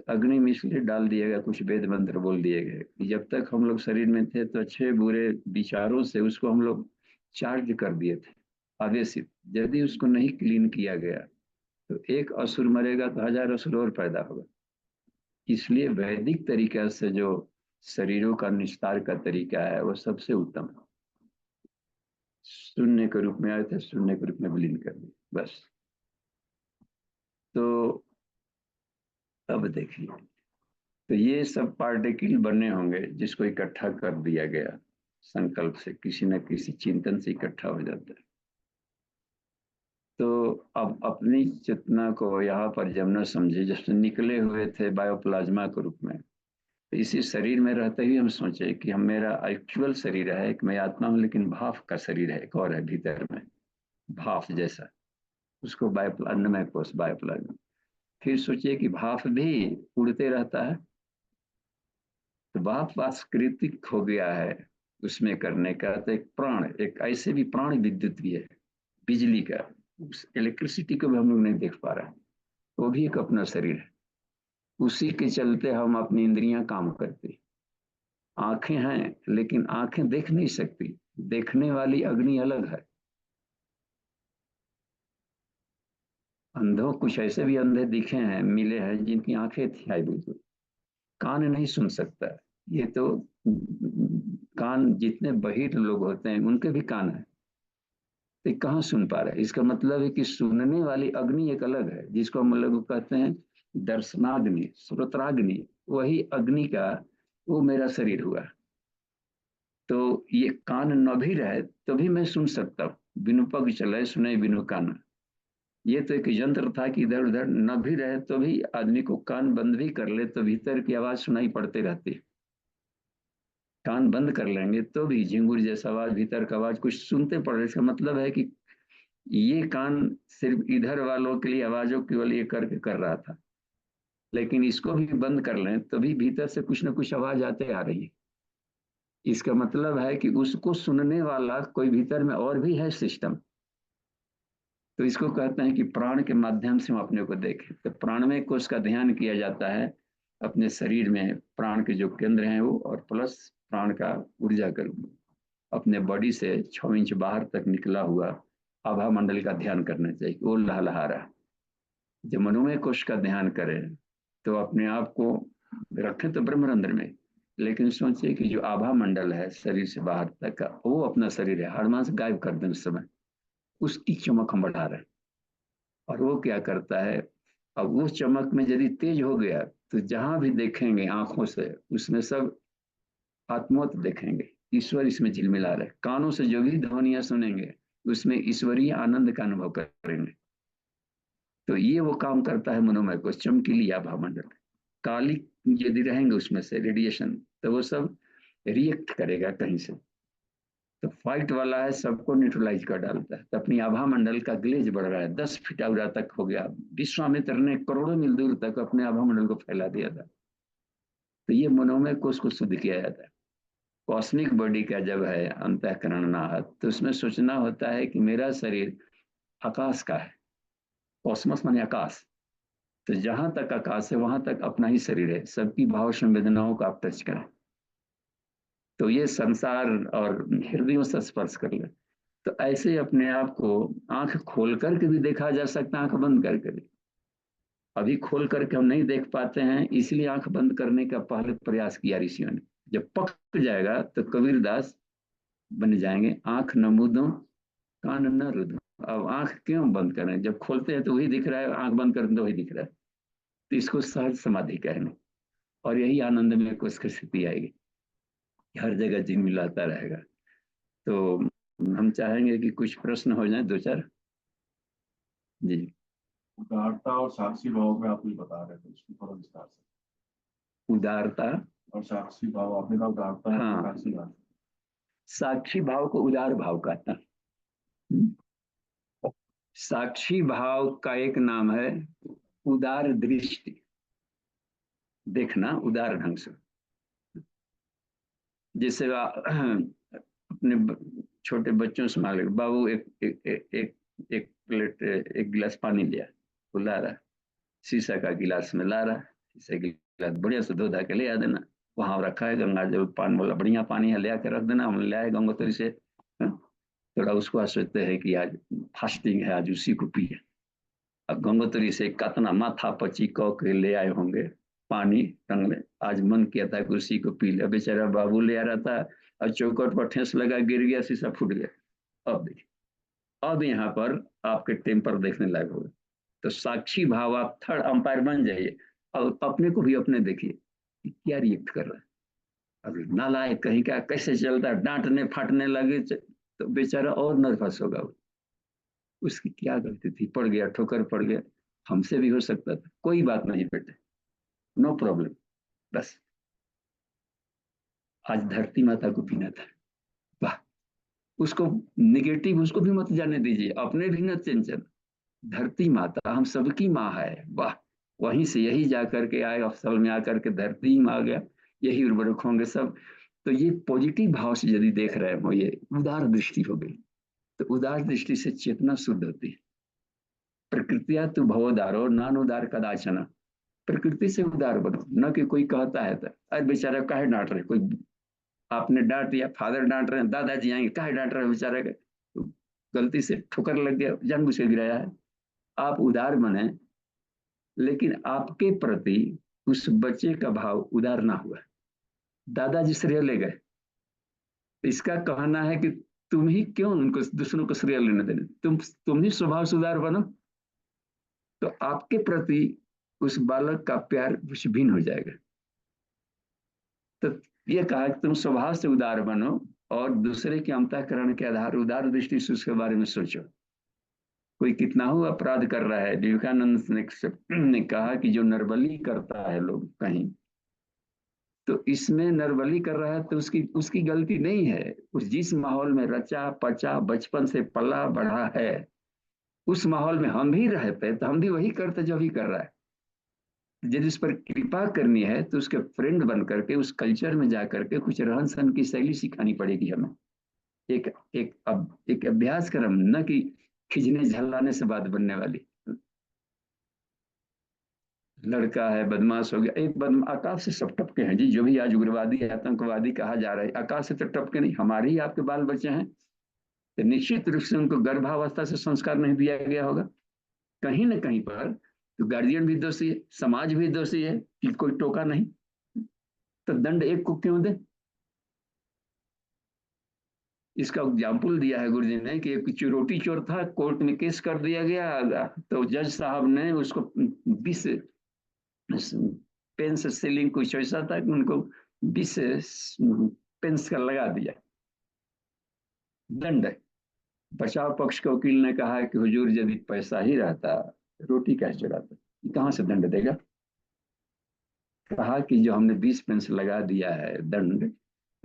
अग्नि में इसलिए डाल दिया गया, कुछ वेद मंत्र बोल दिए गए कि जब तक हम लोग शरीर में थे तो अच्छे बुरे विचारों से उसको हम लोग चार्ज कर दिए थे, आवेशित। यदि उसको नहीं क्लीन किया गया तो एक असुर मरेगा तो 1000 असुर और पैदा होगा। इसलिए वैदिक तरीका से जो शरीरों का निस्तार का तरीका है वो सबसे उत्तम है। शून्य के रूप में आए थे, शून्य के रूप में विलीन कर दिए, बस। तो अब देखिए, तो ये सब पार्टिकल बने होंगे जिसको इकट्ठा कर दिया गया संकल्प से, किसी न किसी चिंतन से इकट्ठा हो जाता है। तो अब अपनी चेतना को यहाँ पर जब न समझे, जैसे निकले हुए थे बायोप्लाज्मा के रूप में, तो इसी शरीर में रहते हुए हम सोचे कि हम, मेरा एक्चुअल शरीर है, एक मैं आत्मा हूँ, लेकिन भाफ का शरीर है, एक और है भीतर में, भाफ जैसा, उसको अन्नमय कोश बायोप्लाज्मा। फिर सोचिए कि भाफ भी उड़ते रहता है, तो भाफ प्राकृतिक हो गया है उसमें करने का। तो एक प्राण, एक ऐसे भी प्राण विद्युत भी है, बिजली का, उस इलेक्ट्रिसिटी को भी हम लोग नहीं देख पा रहे हैं, वो भी एक अपना शरीर है। उसी के चलते हम अपनी इंद्रियां काम करती, आंखें हैं लेकिन आंखें देख नहीं सकती, देखने वाली अग्नि अलग है। अंधों, कुछ ऐसे भी अंधे दिखे हैं, मिले हैं, जिनकी आंखें थी बिल्कुल, कान नहीं सुन सकता। ये तो कान जितने बहिर लोग होते हैं उनके भी कान है, तो कहाँ सुन पा रहे हैं? इसका मतलब है कि सुनने वाली अग्नि एक अलग है, जिसको हम लोग कहते हैं दर्शनाग्नि, श्रोत्राग्नि, वही अग्नि का वो मेरा शरीर हुआ। तो ये कान न भी रहे तो भी मैं सुन सकता हूँ, बिनु पग चले सुने बिनु कान। ये तो एक यंत्र था कि इधर उधर न भी रहे तो भी आदमी को कान बंद भी कर ले तो भीतर की आवाज सुनाई पड़ती रहती है। कान बंद कर लेंगे तो भी झिंगुर जैसा आवाज, भीतर का आवाज कुछ सुनते पड़ रहे। इसका मतलब है कि ये कान सिर्फ इधर वालों के लिए आवाजों केवल ये करके कर रहा था, लेकिन इसको भी बंद कर लें तो भी भीतर से कुछ ना कुछ आवाज आते आ रही है। इसका मतलब है कि उसको सुनने वाला कोई भीतर में और भी है सिस्टम। तो इसको कहते हैं कि प्राण के माध्यम से हम अपने को देखें। तो प्राणमय कोश का ध्यान किया जाता है अपने शरीर में, प्राण के जो केंद्र हैं वो, और प्लस प्राण का ऊर्जा का अपने बॉडी से 6 इंच बाहर तक निकला हुआ आभा मंडल का ध्यान करना चाहिए, वो लहलहा रहा। जब मनोमय कोश का ध्यान करें तो अपने आप को रखें तो ब्रह्मरंध्र में, लेकिन सोचिए कि जो आभा मंडल है शरीर से बाहर तक का, वो अपना शरीर है, हाड़ मांस गायब कर दें उस समय, उसकी चमक हम बढ़ा रहे हैं। और वो क्या करता है, अब वो चमक में यदि तेज हो गया तो जहां भी देखेंगे आंखों से, उसमें सब आत्मोत देखेंगे, ईश्वर इसमें झिलमिला रहे। कानों से जो भी ध्वनियां सुनेंगे उसमें ईश्वरीय आनंद का अनुभव करेंगे। तो ये वो काम करता है मनोमय कोश, चमकीली आभा मंडल। काली यदि रहेंगे उसमें से रेडिएशन, तो वो सब रिएक्ट करेगा कहीं से, तो फाइट वाला है, सबको न्यूट्रलाइज कर डालता है। तो अपनी आभा मंडल का ग्लेज बढ़ रहा है, 10 फीट आउरा तक हो गया। विश्वामित्र ने करोड़ों मील दूर तक अपने आभा मंडल को फैला दिया था। तो ये मनोमय कोश को शुद्ध किया जाता है। कॉस्मिक बॉडी का जब है अंतःकरण नाहत, तो उसमें सोचना होता है कि मेरा शरीर आकाश का है, कॉस्मस माने आकाश। तो जहां तक आकाश है वहां तक अपना ही शरीर है, सबकी भाव संवेदनाओं को आप टच करें तो ये संसार और हृदयों से स्पर्श कर ले। तो ऐसे अपने आप को आंख खोल करके भी देखा जा सकता है, आंख बंद करके भी। अभी खोल करके हम नहीं देख पाते हैं, इसलिए आंख बंद करने का पहले प्रयास किया ऋषियों ने। जब पक जाएगा तो कबीरदास बन जाएंगे, आंख न मूंदो कान न रुदो। अब आंख क्यों बंद करें, जब खोलते हैं तो वही दिख रहा है, आंख बंद करें तो वही दिख रहा है। तो इसको सहज समाधि कहने, और यही आनंद में कुछ स्थिति आएगी, हर जगह जिन मिलाता रहेगा। तो हम चाहेंगे कि कुछ प्रश्न हो जाए, 2-4। जी। उदारता और साक्षी भाव में आप कुछ बता रहे थे, उसकी थोड़ा विस्तार से। उदारता और साक्षी भाव, आपने कहा उदारता है, हाँ, साक्षी भाव। साक्षी भाव को उदार भाव कहता है। साक्षी भाव का एक नाम है उदार दृष्टि, देखना उदार ढंग से। जैसे अपने छोटे बच्चों से मांग ले, बाबू एक प्लेट, एक गिलास पानी लिया, वो ला रहा, शीशा का गिलास में ला रहा, शीशा गिलास बढ़िया से धो धा के ले आ देना, वहां रखा है गंगा जल पानी, बोला बढ़िया पानी है ले आके रख देना, हम ले आए गंगोत्री से। थोड़ा उसको सोचते हैं कि आज फास्टिंग है, आज उसी को पिए। अब गंगोत्री से कतना माथा पची कौ के ले आए होंगे पानी टंग में, आज मन किया था कि उसी को पी ले, बेचारा बाबू ले आ रहा था और चौकट पर ठेस लगा, गिर गया, शीशा फूट गया। अब देखिए, अब यहाँ पर आपके टेम्पर देखने लायक होगा। तो साक्षी भाव, आप थर्ड अंपायर बन जाइए और अपने को भी अपने देखिए कि क्या रिएक्ट कर रहा है। अगर नालायक कहीं का कैसे चलता है, डांटने फाटने लगे तो बेचारा और नर्वस होगा वो। उसकी क्या गलती थी, पड़ गया, ठोकर पड़ गया, हमसे भी हो सकता था, कोई बात नहीं बेटे, नो प्रॉब्लम। बस आज धरती माता को पीना था, वाह, उसको निगेटिव उसको भी मत जाने दीजिए, अपने भी न चंचल। धरती माता हम सबकी माँ है, वाह, वहीं से यही जा करके आए, अफसल में आकर के धरती में आ गया, यही उर्वरक होंगे सब। तो ये पॉजिटिव भाव से यदि देख रहे हो, ये उदार दृष्टि हो गई। तो उदार दृष्टि से चेतना शुद्ध होती है। प्रकृतिया तु भवोदारो नान उदार कदाचन, प्रकृति से उदार बनो, न कि कोई कहता है तो अरे बेचारा काहे डांट रहे, कोई आपने डांट दिया, फादर डांट रहे हैं, दादाजी आएंगे काहे डांट रहे हैं बेचारे के, तो गलती से ठोकर लग गया, जानबूझ के गिराया है। आप उदार बने, लेकिन आपके प्रति उस बच्चे का भाव उदार ना हुआ, दादाजी श्रेय ले गए। इसका कहना है कि तुम ही क्यों उनको दूसरों को श्रेय लेने देने, तुम ही स्वभाव सुधार बनो, तो आपके प्रति उस बालक का प्यार कुछ भिन्न हो जाएगा। तो ये कहा कि तुम स्वभाव से उदार बनो और दूसरे के अंतःकरण के आधार उदार दृष्टि से उसके बारे में सोचो। कोई कितना हो अपराध कर रहा है, विवेकानंद ने कहा कि जो नरबली करता है लोग कहीं, तो इसमें नरबली कर रहा है तो उसकी उसकी गलती नहीं है। उस जिस माहौल में रचा पचा बचपन से पला बढ़ा है, उस माहौल में हम भी रहते तो हम भी वही करते जो भी कर रहा है। यदि उस पर कृपा करनी है तो उसके फ्रेंड बन करके उस कल्चर में जा करके कुछ रहन सहन की शैली सिखानी पड़ेगी हमें। एक अभ्यास क्रम, न कि खिंचने झल्लाने से बात बनने वाली। लड़का है बदमाश हो गया, एक आकाश से सब टपके हैं जी, जो भी आज उग्रवादी आतंकवादी कहा जा रहा है, आकाश से तो टपके नहीं, हमारे ही आपके बाल बच्चे हैं। तो निश्चित रूप से उनको गर्भावस्था से संस्कार नहीं दिया गया होगा कहीं ना कहीं पर, तो गार्जियन भी दोषी है, समाज भी दोषी है कि कोई टोका नहीं। तो दंड एक को क्यों दे? इसका एग्जाम्पल दिया है गुरु जी ने कि एक चिरोटी चोर था, कोर्ट में केस कर दिया गया, तो जज साहब ने उसको 20 पेंस सीलिंग कुछ ऐसा था कि उनको 20 पेंस का लगा दिया दंड। बचाव पक्ष के वकील ने कहा कि हुजूर यदि पैसा ही रहता, रोटी कैसे चढ़ाता, कहाँ से दंड देगा? कहा कि जो हमने 20 पेंस लगा दिया है दंड,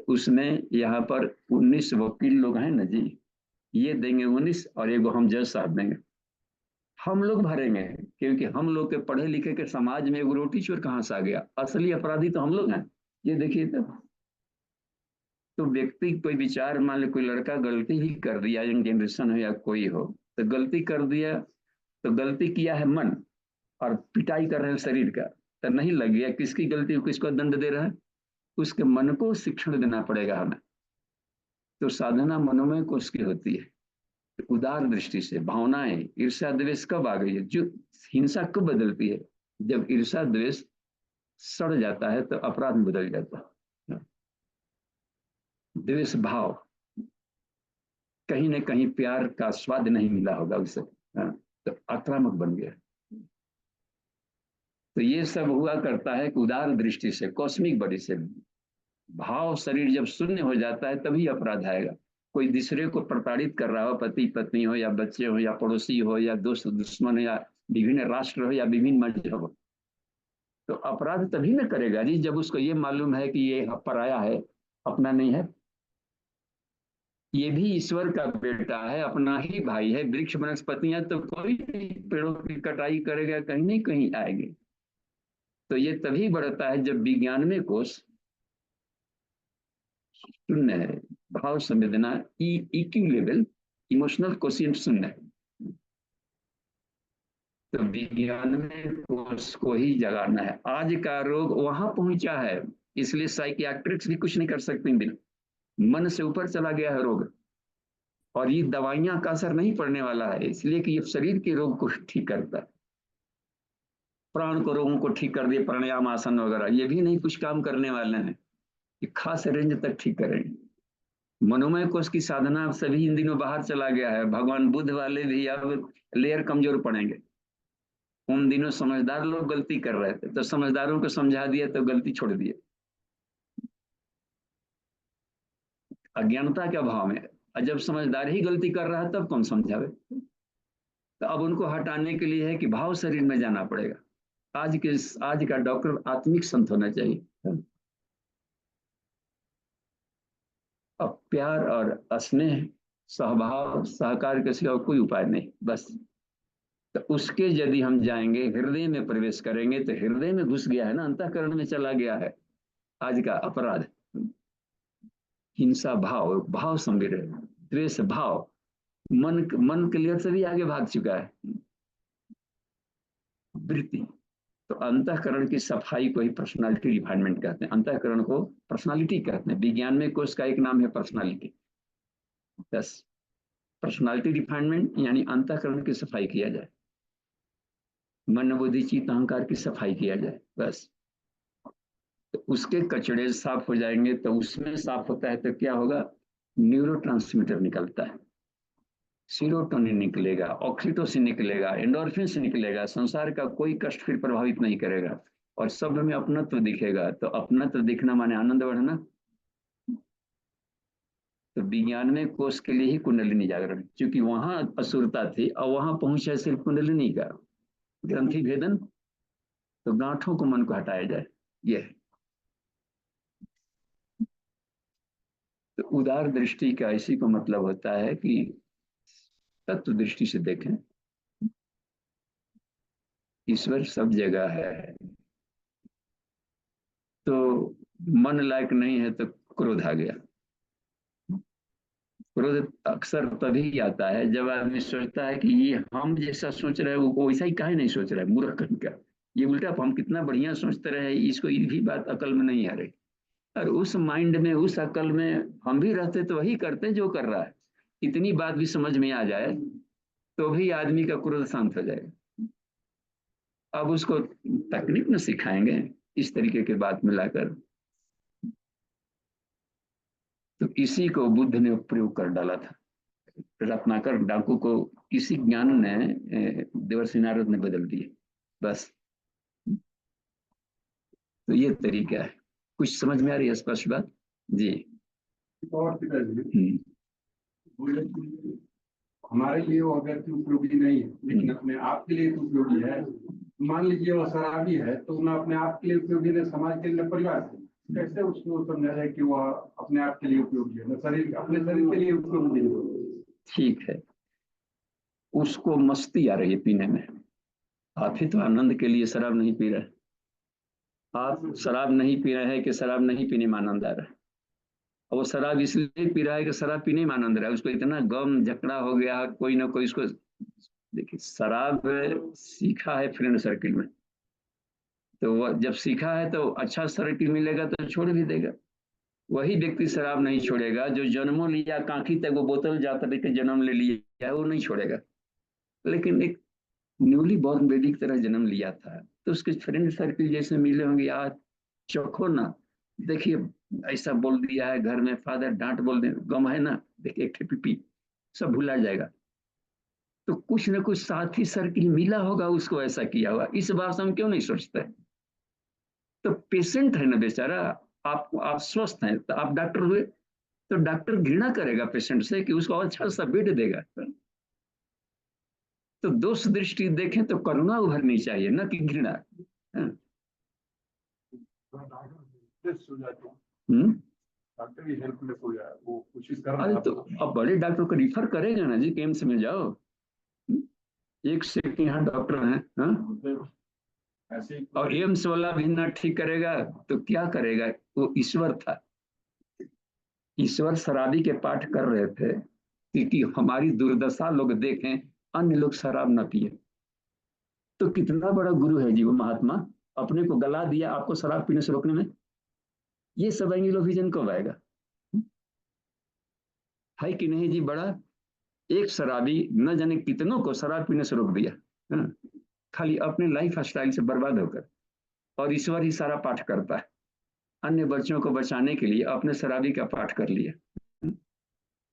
उसमें यहाँ पर 19 वकील लोग हैं ना जी, ये देंगे 19 और एगो हम जज साहब देंगे, हम लोग भरेंगे, क्योंकि हम लोग के पढ़े लिखे के समाज में एगो रोटी चोर कहाँ से आ गया, असली अपराधी तो हम लोग हैं। ये देखिए, तो व्यक्ति कोई विचार, मान लो कोई लड़का गलती ही कर दिया, यंग जनरेशन हो या कोई हो, तो गलती कर दिया, तो गलती किया है मन और पिटाई कर रहे हैं शरीर का, तो नहीं लग गया किसकी गलती, किसको दंड दे रहा है? उसके मन को शिक्षण देना पड़ेगा हमें। तो साधना मनोमय कोष की होती है। तो उदार दृष्टि से भावनाएं, ईर्ष्या द्वेष कब आ गई है, जो हिंसा कब बदलती है? जब ईर्ष्या द्वेष सड़ जाता है तो अपराध में बदल जाता है। द्वेष भाव, कहीं ना कहीं प्यार का स्वाद नहीं मिला होगा उसे, तो आक्रामक बन गया। तो ये सब हुआ करता है कि उदार दृष्टि से, कॉस्मिक बॉडी से भाव शरीर जब शून्य हो जाता है तभी अपराध आएगा। कोई दूसरे को प्रताड़ित कर रहा हो, पति पत्नी हो या बच्चे हो या पड़ोसी हो या दोस्त दुश्मन हो या विभिन्न राष्ट्र हो या विभिन्न मजहब हो, तो अपराध तभी न करेगा जी जब उसको ये मालूम है कि ये पराया है, अपना नहीं है, ये भी ईश्वर का बेटा है, अपना ही भाई है। वृक्ष वनस्पतियां तो कोई भी पेड़ों की कटाई करेगा, कहीं नहीं कहीं आएगी। तो ये तभी बढ़ता है जब विज्ञान में कोष शून्य है, भाव संवेदना EQ लेवल, इमोशनल कोशिएंट शून्य है। तो विज्ञान में कोष को ही जगाना है। आज का रोग वहां पहुंचा है, इसलिए साइकियाट्रिक्स भी कुछ नहीं कर सकते बिना, मन से ऊपर चला गया है रोग। और ये दवाइयां का असर नहीं पड़ने वाला है, इसलिए कि ये शरीर के रोग को ठीक करता है। प्राण को रोगों को ठीक कर दिए प्राणायाम आसन वगैरह, ये भी नहीं कुछ काम करने वाले हैं, ये खास रेंज तक ठीक करेंगे। मनोमय कोष की साधना सभी इन दिनों बाहर चला गया है, भगवान बुद्ध वाले भी अब लेयर कमजोर पड़ेंगे। उन दिनों समझदार लोग गलती कर रहे थे तो समझदारों को समझा दिया तो गलती छोड़ दिए, अज्ञानता के अभाव में। और जब समझदार ही गलती कर रहा है तब कौन समझावे? तो अब उनको हटाने के लिए है कि भाव शरीर में जाना पड़ेगा। आज का डॉक्टर आत्मिक संत होना चाहिए। अब प्यार और स्नेह सहभाव सहकार के सिवा कोई उपाय नहीं, बस। तो उसके यदि हम जाएंगे, हृदय में प्रवेश करेंगे, तो हृदय में घुस गया है ना, अंतःकरण में चला गया है आज का अपराध। हिंसा भाव, भाव समझ रहे, द्वेष भाव, मन क्लियर से भी आगे भाग चुका है, वृत्ति। तो अंतःकरण की सफाई को ही पर्सनालिटी रिफाइनमेंट कहते हैं, अंतःकरण को पर्सनालिटी कहते हैं। विज्ञान में कोर्स का एक नाम है पर्सनालिटी। बस पर्सनालिटी रिफाइनमेंट यानी अंतःकरण की सफाई किया जाए, मन बुद्धि चित्त अहंकार की सफाई किया जाए, बस। तो उसके कचड़े साफ हो जाएंगे, तो उसमें साफ होता है तो क्या होगा, न्यूरोट्रांसमीटर निकलता है, सीरोटोनिन निकलेगा, ऑक्सीटोसिन निकलेगा, एंडोर्फिन से निकलेगा, संसार का कोई कष्ट फिर प्रभावित नहीं करेगा, और सब में अपनत्व दिखेगा। तो अपनत्व दिखना माने आनंद बढ़ना। तो विज्ञान में कोष के लिए ही कुंडलिनी जागरण, क्योंकि वहां असुरता थी और वहां पहुंचा सिर्फ कुंडलिनी का ग्रंथि भेदन, तो गांठों को मन को हटाया जाए, यह। तो उदार दृष्टि का इसी को मतलब होता है कि तत्व दृष्टि से देखें, ईश्वर सब जगह है। तो मन लायक नहीं है तो क्रोध आ गया। क्रोध अक्सर तभी आता है जब आदमी सोचता है कि ये हम जैसा सोच रहे हैं वो वैसा ही काहे नहीं सोच रहा है, मूर्ख कहीं का, ये उल्टा हम कितना बढ़िया सोचते रहे, इसको ये भी बात अकल में नहीं आ रही। और उस माइंड में, उस अकल में हम भी रहते तो वही करते जो कर रहा है। इतनी बात भी समझ में आ जाए तो भी आदमी का क्रोध शांत हो जाएगा। अब उसको तकनीक में सिखाएंगे इस तरीके की बात मिलाकर। तो इसी को बुद्ध ने प्रयोग कर डाला था, रत्नाकर डाकू को इसी ज्ञान ने देवर्षि नारद ने बदल दिए, बस। तो ये तरीका है। कुछ समझ में आ रही है स्पष्ट बात? जी। हमारे लिए वो व्यक्ति उपयोगी नहीं है, लेकिन अपने आप के लिए उपयोगी है। मान लीजिए वो शराबी है तो ना अपने आप के लिए उपयोगी, न समाज के लिए, परिवार के लिए। कैसे उसको समझा जाए कि वह अपने आप के लिए उपयोगी है, न शरीर, अपने शरीर के लिए उपयोगी नहीं? ठीक है, उसको मस्ती आ रही है पीने में। आप ही तो आनंद के लिए शराब नहीं पी रहे। आप शराब नहीं पी रहे हैं कि शराब नहीं पीने में आनंद आ रहा है। और वो शराब इसलिए पी रहा है कि शराब पीने में आनंद रहा है, उसको इतना गम झकड़ा हो गया है, कोई ना कोई इसको। देखिए, शराब सीखा है फ्रेंड सर्किल में, तो वह जब सीखा है तो अच्छा सर्किल मिलेगा तो छोड़ भी देगा। वही व्यक्ति शराब नहीं छोड़ेगा जो जन्मों लिया कांखी तक वो बोतल जाता के जन्म ले लिया, वो नहीं छोड़ेगा। लेकिन एक न्यूली बॉर्न बेबी की तरह जन्म लिया था तो उसके फ्रेंड सर्किल जैसे मिले होंगे, यार चखो ना, देखिए ऐसा बोल दिया है घर में, फादर डांट बोल दे, गम है ना, देखिए एक पीपी, सब भुला जाएगा। तो कुछ ना कुछ साथी सर्किल मिला होगा उसको ऐसा किया हुआ, इस बात से हम क्यों नहीं सोचते? तो पेशेंट है ना बेचारा, आप स्वस्थ हैं तो आप डॉक्टर हुए, तो डॉक्टर घृणा करेगा पेशेंट से कि उसको अच्छा सा बेड देगा। तो दोष दृष्टि देखें तो करुणा उभरनी चाहिए, न कि घृणा। डॉक्टर भी हेल्पलेस हो जाए, वो कोशिश कर रहा अरे है। तो अब बड़े डॉक्टर को रिफर करेगा ना जी, एम्स में जाओ, एक से एक यहाँ डॉक्टर हैं, हाँ? ऐसे और एम्स वाला भी ना ठीक करेगा तो क्या करेगा? वो ईश्वर था, ईश्वर शराबी के पाठ कर रहे थे कि हमारी दुर्दशा लोग देखें, अन्य लोग शराब न पिए। तो कितना बड़ा गुरु है जी वो महात्मा, अपने को गला दिया आपको शराब पीने से रोकने में। ये सब एंग्लो विजन कब आएगा? है कि नहीं जी? बड़ा एक शराबी न जाने कितनों को शराब पीने से रोक दिया, हाँ, खाली अपने लाइफ स्टाइल से बर्बाद होकर। और ईश्वर ही सारा पाठ करता है, अन्य बच्चों को बचाने के लिए अपने शराबी का पाठ कर लिया।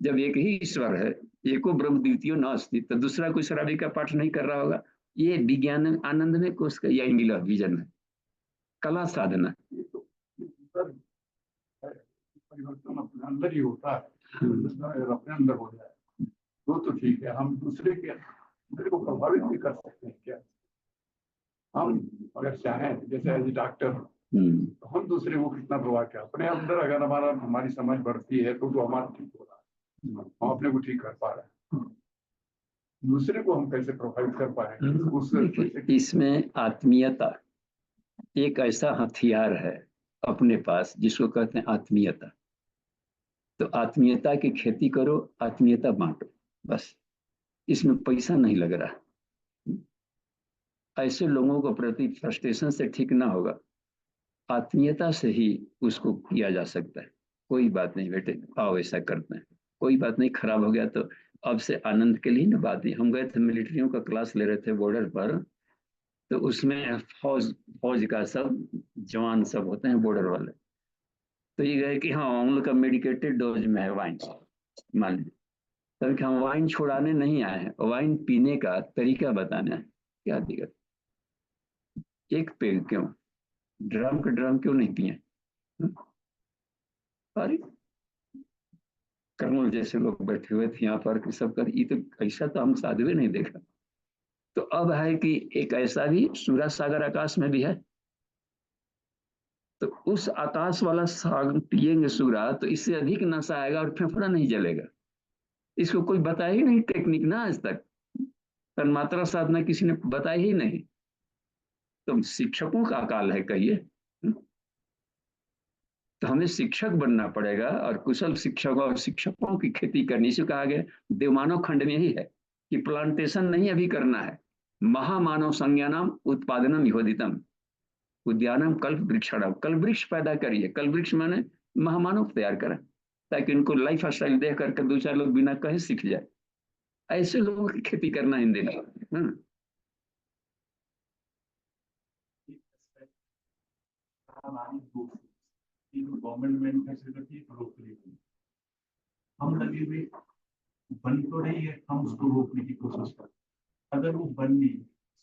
जब एक ही ईश्वर है, एको ब्रह्म द्वितीयो नास्ति, तो दूसरा कोई शराबी का पाठ नहीं कर रहा होगा। ये विज्ञान आनंद में कोष का यही मिला विजन है, कला साधना। परिवर्तन अपने अंदर ही होता है, अगर अपने अंदर हो जाए तो ठीक है। हम दूसरे को प्रभावित भी कर सकते हैं क्या? हम अगर चाहें, जैसे एज डॉक्टर, तो हम दूसरे को कितना प्रभाव क्या, अपने अंदर अगर हमारी समझ बढ़ती है तो हमारा ठीक हो रहा है, हम अपने को ठीक कर पा रहे हैं, दूसरे को हम कैसे प्रभावित कर पाएंगे? इसमें आत्मीयता एक ऐसा हथियार है अपने पास जिसको कहते हैं आत्मीयता। तो आत्मीयता की खेती करो, आत्मीयता बांटो, बस। इसमें पैसा नहीं लग रहा। ऐसे लोगों को प्रति फ्रस्ट्रेशन से ठीक ना होगा, आत्मीयता से ही उसको किया जा सकता है। कोई बात नहीं बेटे, आओ ऐसा करते हैं, कोई बात नहीं, खराब हो गया तो अब से आनंद के लिए ना बात नहीं। हम गए थे मिलिट्रियों का क्लास ले रहे थे बॉर्डर पर, तो उसमें फौज का सब जवान सब होते हैं बॉर्डर वाले। तो ये गए कि हाँ हम लोग का मेडिकेटेड डोज में है वाइन, मान लीजिए। तब कि हम वाइन छुड़ाने नहीं आए हैं, वाइन पीने का तरीका बताना है। क्या दिक्कत, एक पेग क्यों, ड्रम के ड्रम क्यों नहीं पिए? अरे कर्नल जैसे लोग बैठे हुए थे यहाँ पर कि सब कर, ये तो ऐसा तो हम साधु नहीं देखा। तो अब है कि एक ऐसा भी सूरज सागर आकाश में भी है, तो उस आकाश वाला सागर पिएंगे सूरा तो इससे अधिक नशा आएगा और फेफड़ा नहीं जलेगा। इसको कोई बताया ही नहीं टेक्निक ना आज तक, तन्मात्रा साधना किसी ने बताया ही नहीं। तो शिक्षकों का अकाल है कहिए। तो हमें शिक्षक बनना पड़ेगा और कुशल शिक्षकों और शिक्षकों की खेती करनी। इसे कहा गया देवमानव खंड में ही है कि प्लांटेशन नहीं अभी करना है, महामानव संज्ञानाम उत्पादनम योदितम उद्यानम कल्प वृक्षाणाम, कल्प वृक्ष पैदा करिए। कल्प वृक्ष माने महामानव तैयार करें, ताकि इनको लाइफ स्टाइल देख करके दो चार लोग बिना कहे सीख जाए। ऐसे लोगों की खेती करना हिंदी में। गवर्नमेंट फैसिलिटी रोक रही है, हम लगे हुए बन तो रही है, हम उसको रोकने की कोशिश करते। अगर वो बननी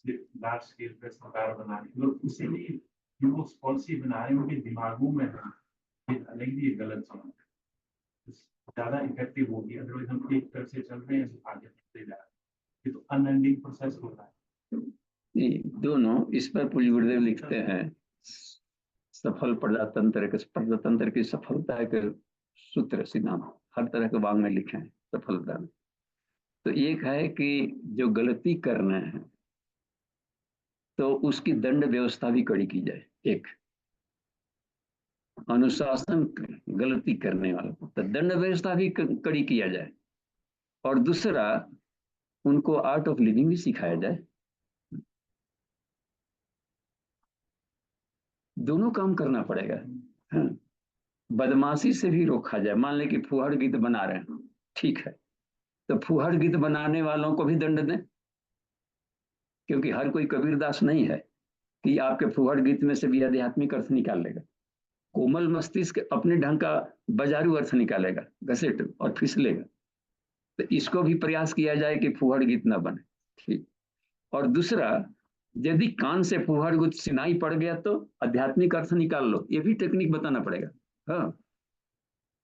लार्ज स्केल पे सरकार बना रही है और इसीलिए जो वो पॉलिसी बना रहे हैं उनके दिमागों में ये अलग ही गलत समझ ज्यादा इफेक्टिव होगी। अदरवाइज हम एक तरफ से चल रहे हैं आगे बढ़ते जा रहे हैं, ये तो अनएंडिंग प्रोसेस हो रहा है। दोनों इस पर पूज्य गुरुदेव लिखते हैं, सफल प्रजातंत्र की सफलता के सूत्र सिद्धांत हर तरह के भाग में लिखे हैं सफलता में। तो एक है कि जो गलती कर रहे हैं तो उसकी दंड व्यवस्था भी कड़ी की जाए। एक अनुशासन, गलती करने वालों को तो दंड व्यवस्था भी कड़ी किया जाए, और दूसरा उनको आर्ट ऑफ लिविंग भी सिखाया जाए। दोनों काम करना पड़ेगा। हाँ, बदमाशी से भी रोका जाए। मान ले कि फुहड़ गीत बना रहे हैं, ठीक है, तो फुहड़ गीत बनाने वालों को भी दंड दें, क्योंकि हर कोई कबीरदास नहीं है कि आपके फुहड़ गीत में से भी आध्यात्मिक अर्थ निकाल लेगा। कोमल मस्तिष्क अपने ढंग का बाजारू अर्थ निकालेगा, घसेट और फिसलेगा। तो इसको भी प्रयास किया जाए कि फुहड़ गीत ना बने, ठीक। और दूसरा, यदि कान से फुहड़ गीत सुनाई पड़ गया तो आध्यात्मिक अर्थ निकाल लो, ये भी टेक्निक बताना पड़ेगा। हाँ,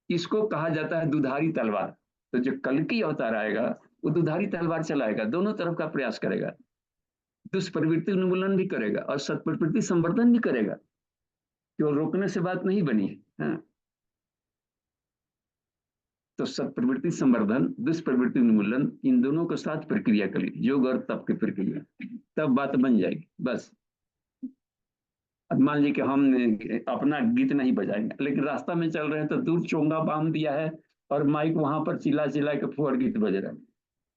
इसको कहा जाता है दुधारी तलवार। तो जो कल्कि अवतार आएगा वो दुधारी तलवार चलाएगा, दोनों तरफ का प्रयास करेगा, दुष्प्रवृत्ति उन्मूलन भी करेगा और सत्प्रवृत्ति संवर्धन भी करेगा। केवल रोकने से बात नहीं बनी है। हाँ, तो सत्प्रवृत्ति संवर्धन, दुष्प्रवृत्ति उन्मूलन, इन दोनों को साथ प्रक्रिया करिए, योग और तप की प्रक्रिया, तब बात बन जाएगी। बस अब मान लीजिए कि हम अपना गीत नहीं बजाएंगे, लेकिन रास्ता में चल रहे हैं तो दूर चोंगा बांध दिया है और माइक वहां पर चिल्ला चिल्ला के फुहड़ गीत बज रहा है।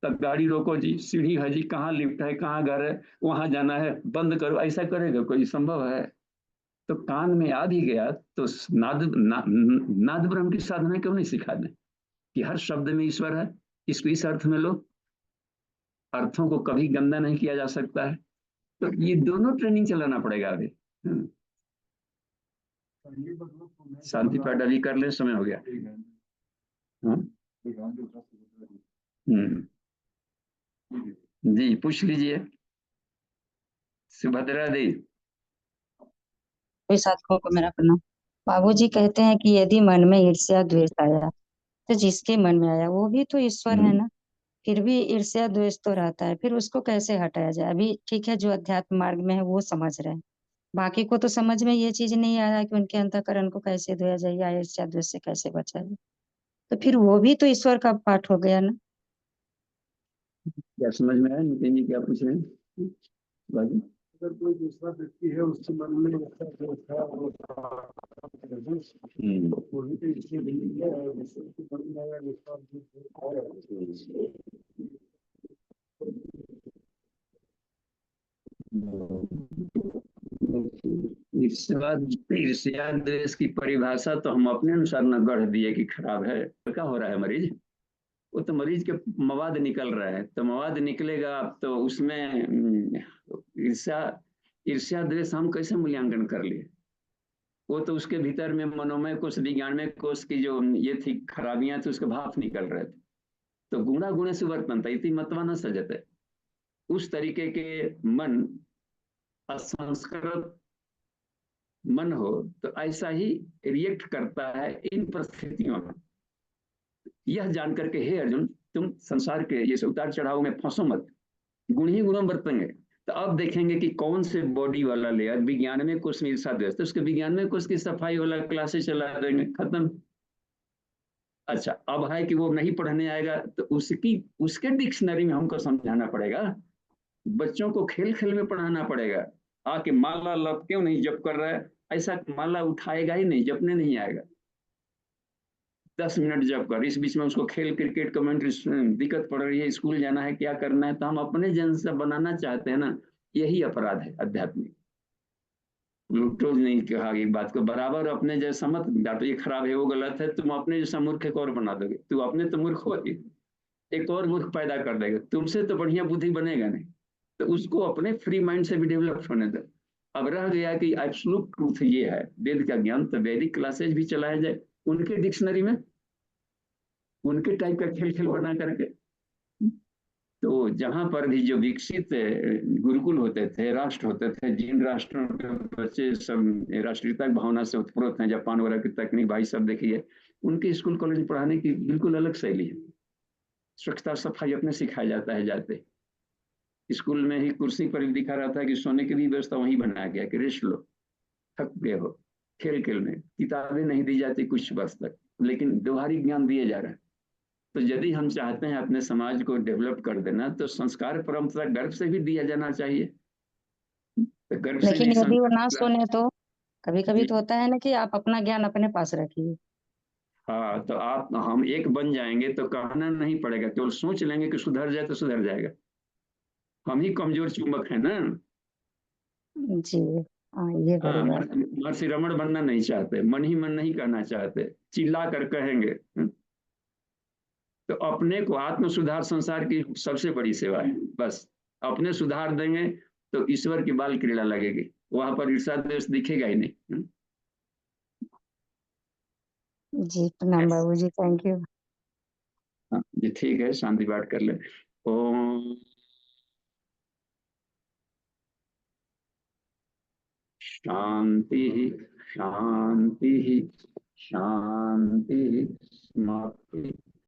तब गाड़ी रोको जी, सीढ़ी है जी, कहाँ लिफ्ट है, कहाँ घर है, वहां जाना है, बंद करो, ऐसा करेगा कोई? संभव है? तो कान में आ भी गया तो नाद ब्रह्म की साधना क्यों नहीं सिखा दें कि हर शब्द में ईश्वर है, इसको इस अर्थ में लो, अर्थों को कभी गंदा नहीं किया जा सकता है। तो ये दोनों ट्रेनिंग चलाना पड़ेगा अभी। शांति पाठ अभी कर ले, समय हो गया। जी पूछ लीजिए सुभद्रा दी। साधकों को मेरा प्रणाम। बाबूजी कहते हैं कि यदि मन में ईर्ष्या द्वेष आया तो जिसके मन में आया वो भी तो ईश्वर है ना, फिर भी ईर्ष्या द्वेष तो रहता है, फिर उसको कैसे हटाया जाए? अभी ठीक है, जो अध्यात्म मार्ग में है वो समझ रहे हैं, बाकी को तो समझ में ये चीज नहीं आया कि उनके अंतःकरण को कैसे धोया जाए या ईर्ष्या द्वेष से कैसे बचा जाए। तो फिर वो भी तो ईश्वर का पाठ हो गया ना। क्या समझ में आया नितिन जी, क्या पूछ रहे हैं बाजी? अगर कोई दूसरा व्यक्ति है उसके मन में ऐसा दोष है वो भी तो इसलिए नहीं है, उसके मन में आया विश्वास ईर्ष्या द्वेष की परिभाषा तो हम अपने अनुसार न गढ़ दिए कि खराब है। क्या हो रहा है मरीज, वो तो मरीज के मवाद निकल रहा है, तो मवाद निकलेगा तो उसमें ईर्ष्या ईर्ष्या द्वेष हम कैसे मूल्यांकन कर लिए? वो तो उसके भीतर में मनोमय कोश विज्ञानमय कोश की जो ये थी खराबियां थी उसके भाप निकल रहे थे। तो गुणा गुणे से वर्तन था इति मतवा न सजते। उस तरीके के मन असंस्कृत मन हो तो ऐसा ही रिएक्ट करता है इन परिस्थितियों में। यह जानकर के हे अर्जुन, तुम संसार के ये उतार चढ़ाव में फंसो मत, गुण ही गुणों बरतेंगे। तो अब देखेंगे कि कौन से बॉडी वाला लेयर विज्ञान में कुछ ईर्षा द्वेष, तो उसके विज्ञान में कुछ की सफाई वाला क्लासेस चला देंगे, खत्म। अच्छा अब है कि वो नहीं पढ़ने आएगा तो उसके डिक्शनरी में हमको समझाना पड़ेगा, बच्चों को खेल खेल में पढ़ाना पड़ेगा। आके माला लप क्यों नहीं जप कर रहा है, ऐसा माला उठाएगा ही नहीं, जपने नहीं आएगा। 10 मिनट जप कर, इस बीच में उसको खेल क्रिकेट कमेंट्री दिक्कत पड़ रही है, स्कूल जाना है, क्या करना है, तो हम अपने जन से बनाना चाहते हैं ना। यही अपराध है आध्यात्मिक। रोज नहीं कहा एक बात को बराबर अपने जैसा मत डांटो, ये खराब है वो गलत है, तुम अपने जैसा मूर्ख एक और बना दोगे, तू अपने तो मूर्ख हो, एक और मूर्ख पैदा कर देगा, तुमसे तो बढ़िया बुद्धि बनेगा नहीं। तो उसको अपने फ्री माइंड से भी डेवलप होने दो। अब रह गया कि एब्सोल्यूट ट्रूथ ये है वेद का ज्ञान, तो वैदिक क्लासेज भी चलाया जाए उनके डिक्शनरी में, उनके टाइप का खेल खेल बना करके। तो जहां पर भी जो विकसित गुरुकुल होते थे, राष्ट्र होते थे, जिन राष्ट्रों के बच्चे सब राष्ट्रीयता की भावना से उत्प्रोत हैं, जापान वगैरह की तकनीक भाई सब देखिए, उनके स्कूल कॉलेज पढ़ाने की बिल्कुल अलग शैली है। स्वच्छता सफाई अपने सिखाया जाता है, जाते स्कूल में ही कुर्सी पर दिखा रहा था कि सोने की भी व्यवस्था वहीं बनाया गया कि रेस्ट लो, थक गए हो, खेल खेल में किताबें नहीं दी जाती कुछ वर्ष तक, लेकिन व्यवहारिक ज्ञान दिए जा रहे हैं। तो यदि हम चाहते हैं अपने समाज को डेवलप कर देना तो संस्कार परंपरा गर्व से भी दिया जाना चाहिए। तो गर्व से लेकिन भी यदि वो ना संस्कार। सुने तो कभी कभी जी तो होता है ना कि आप अपना ज्ञान अपने पास रखिए। हाँ, तो आप हम एक बन जाएंगे तो कहना नहीं पड़ेगा, केवल सोच लेंगे कि सुधर जाए तो सुधर जाएगा। हम ही कमजोर चुंबक है ना। जी हाँ, ये बड़ी हाँ, बात। महर्षि रमण बनना नहीं चाहते, मन ही मन नहीं कहना चाहते, चिल्ला कर कहेंगे। तो अपने को आत्म सुधार संसार की सबसे बड़ी सेवा है। बस अपने सुधार देंगे तो ईश्वर की बाल क्रीड़ा लगेगी, वहां पर ईर्षा द्वेष दिखेगा ही नहीं। जी प्रणाम बाबूजी, थैंक यू। हाँ जी ठीक है, शांति पाठ कर ले। ओम शांति शांति शांति। समाप्ति।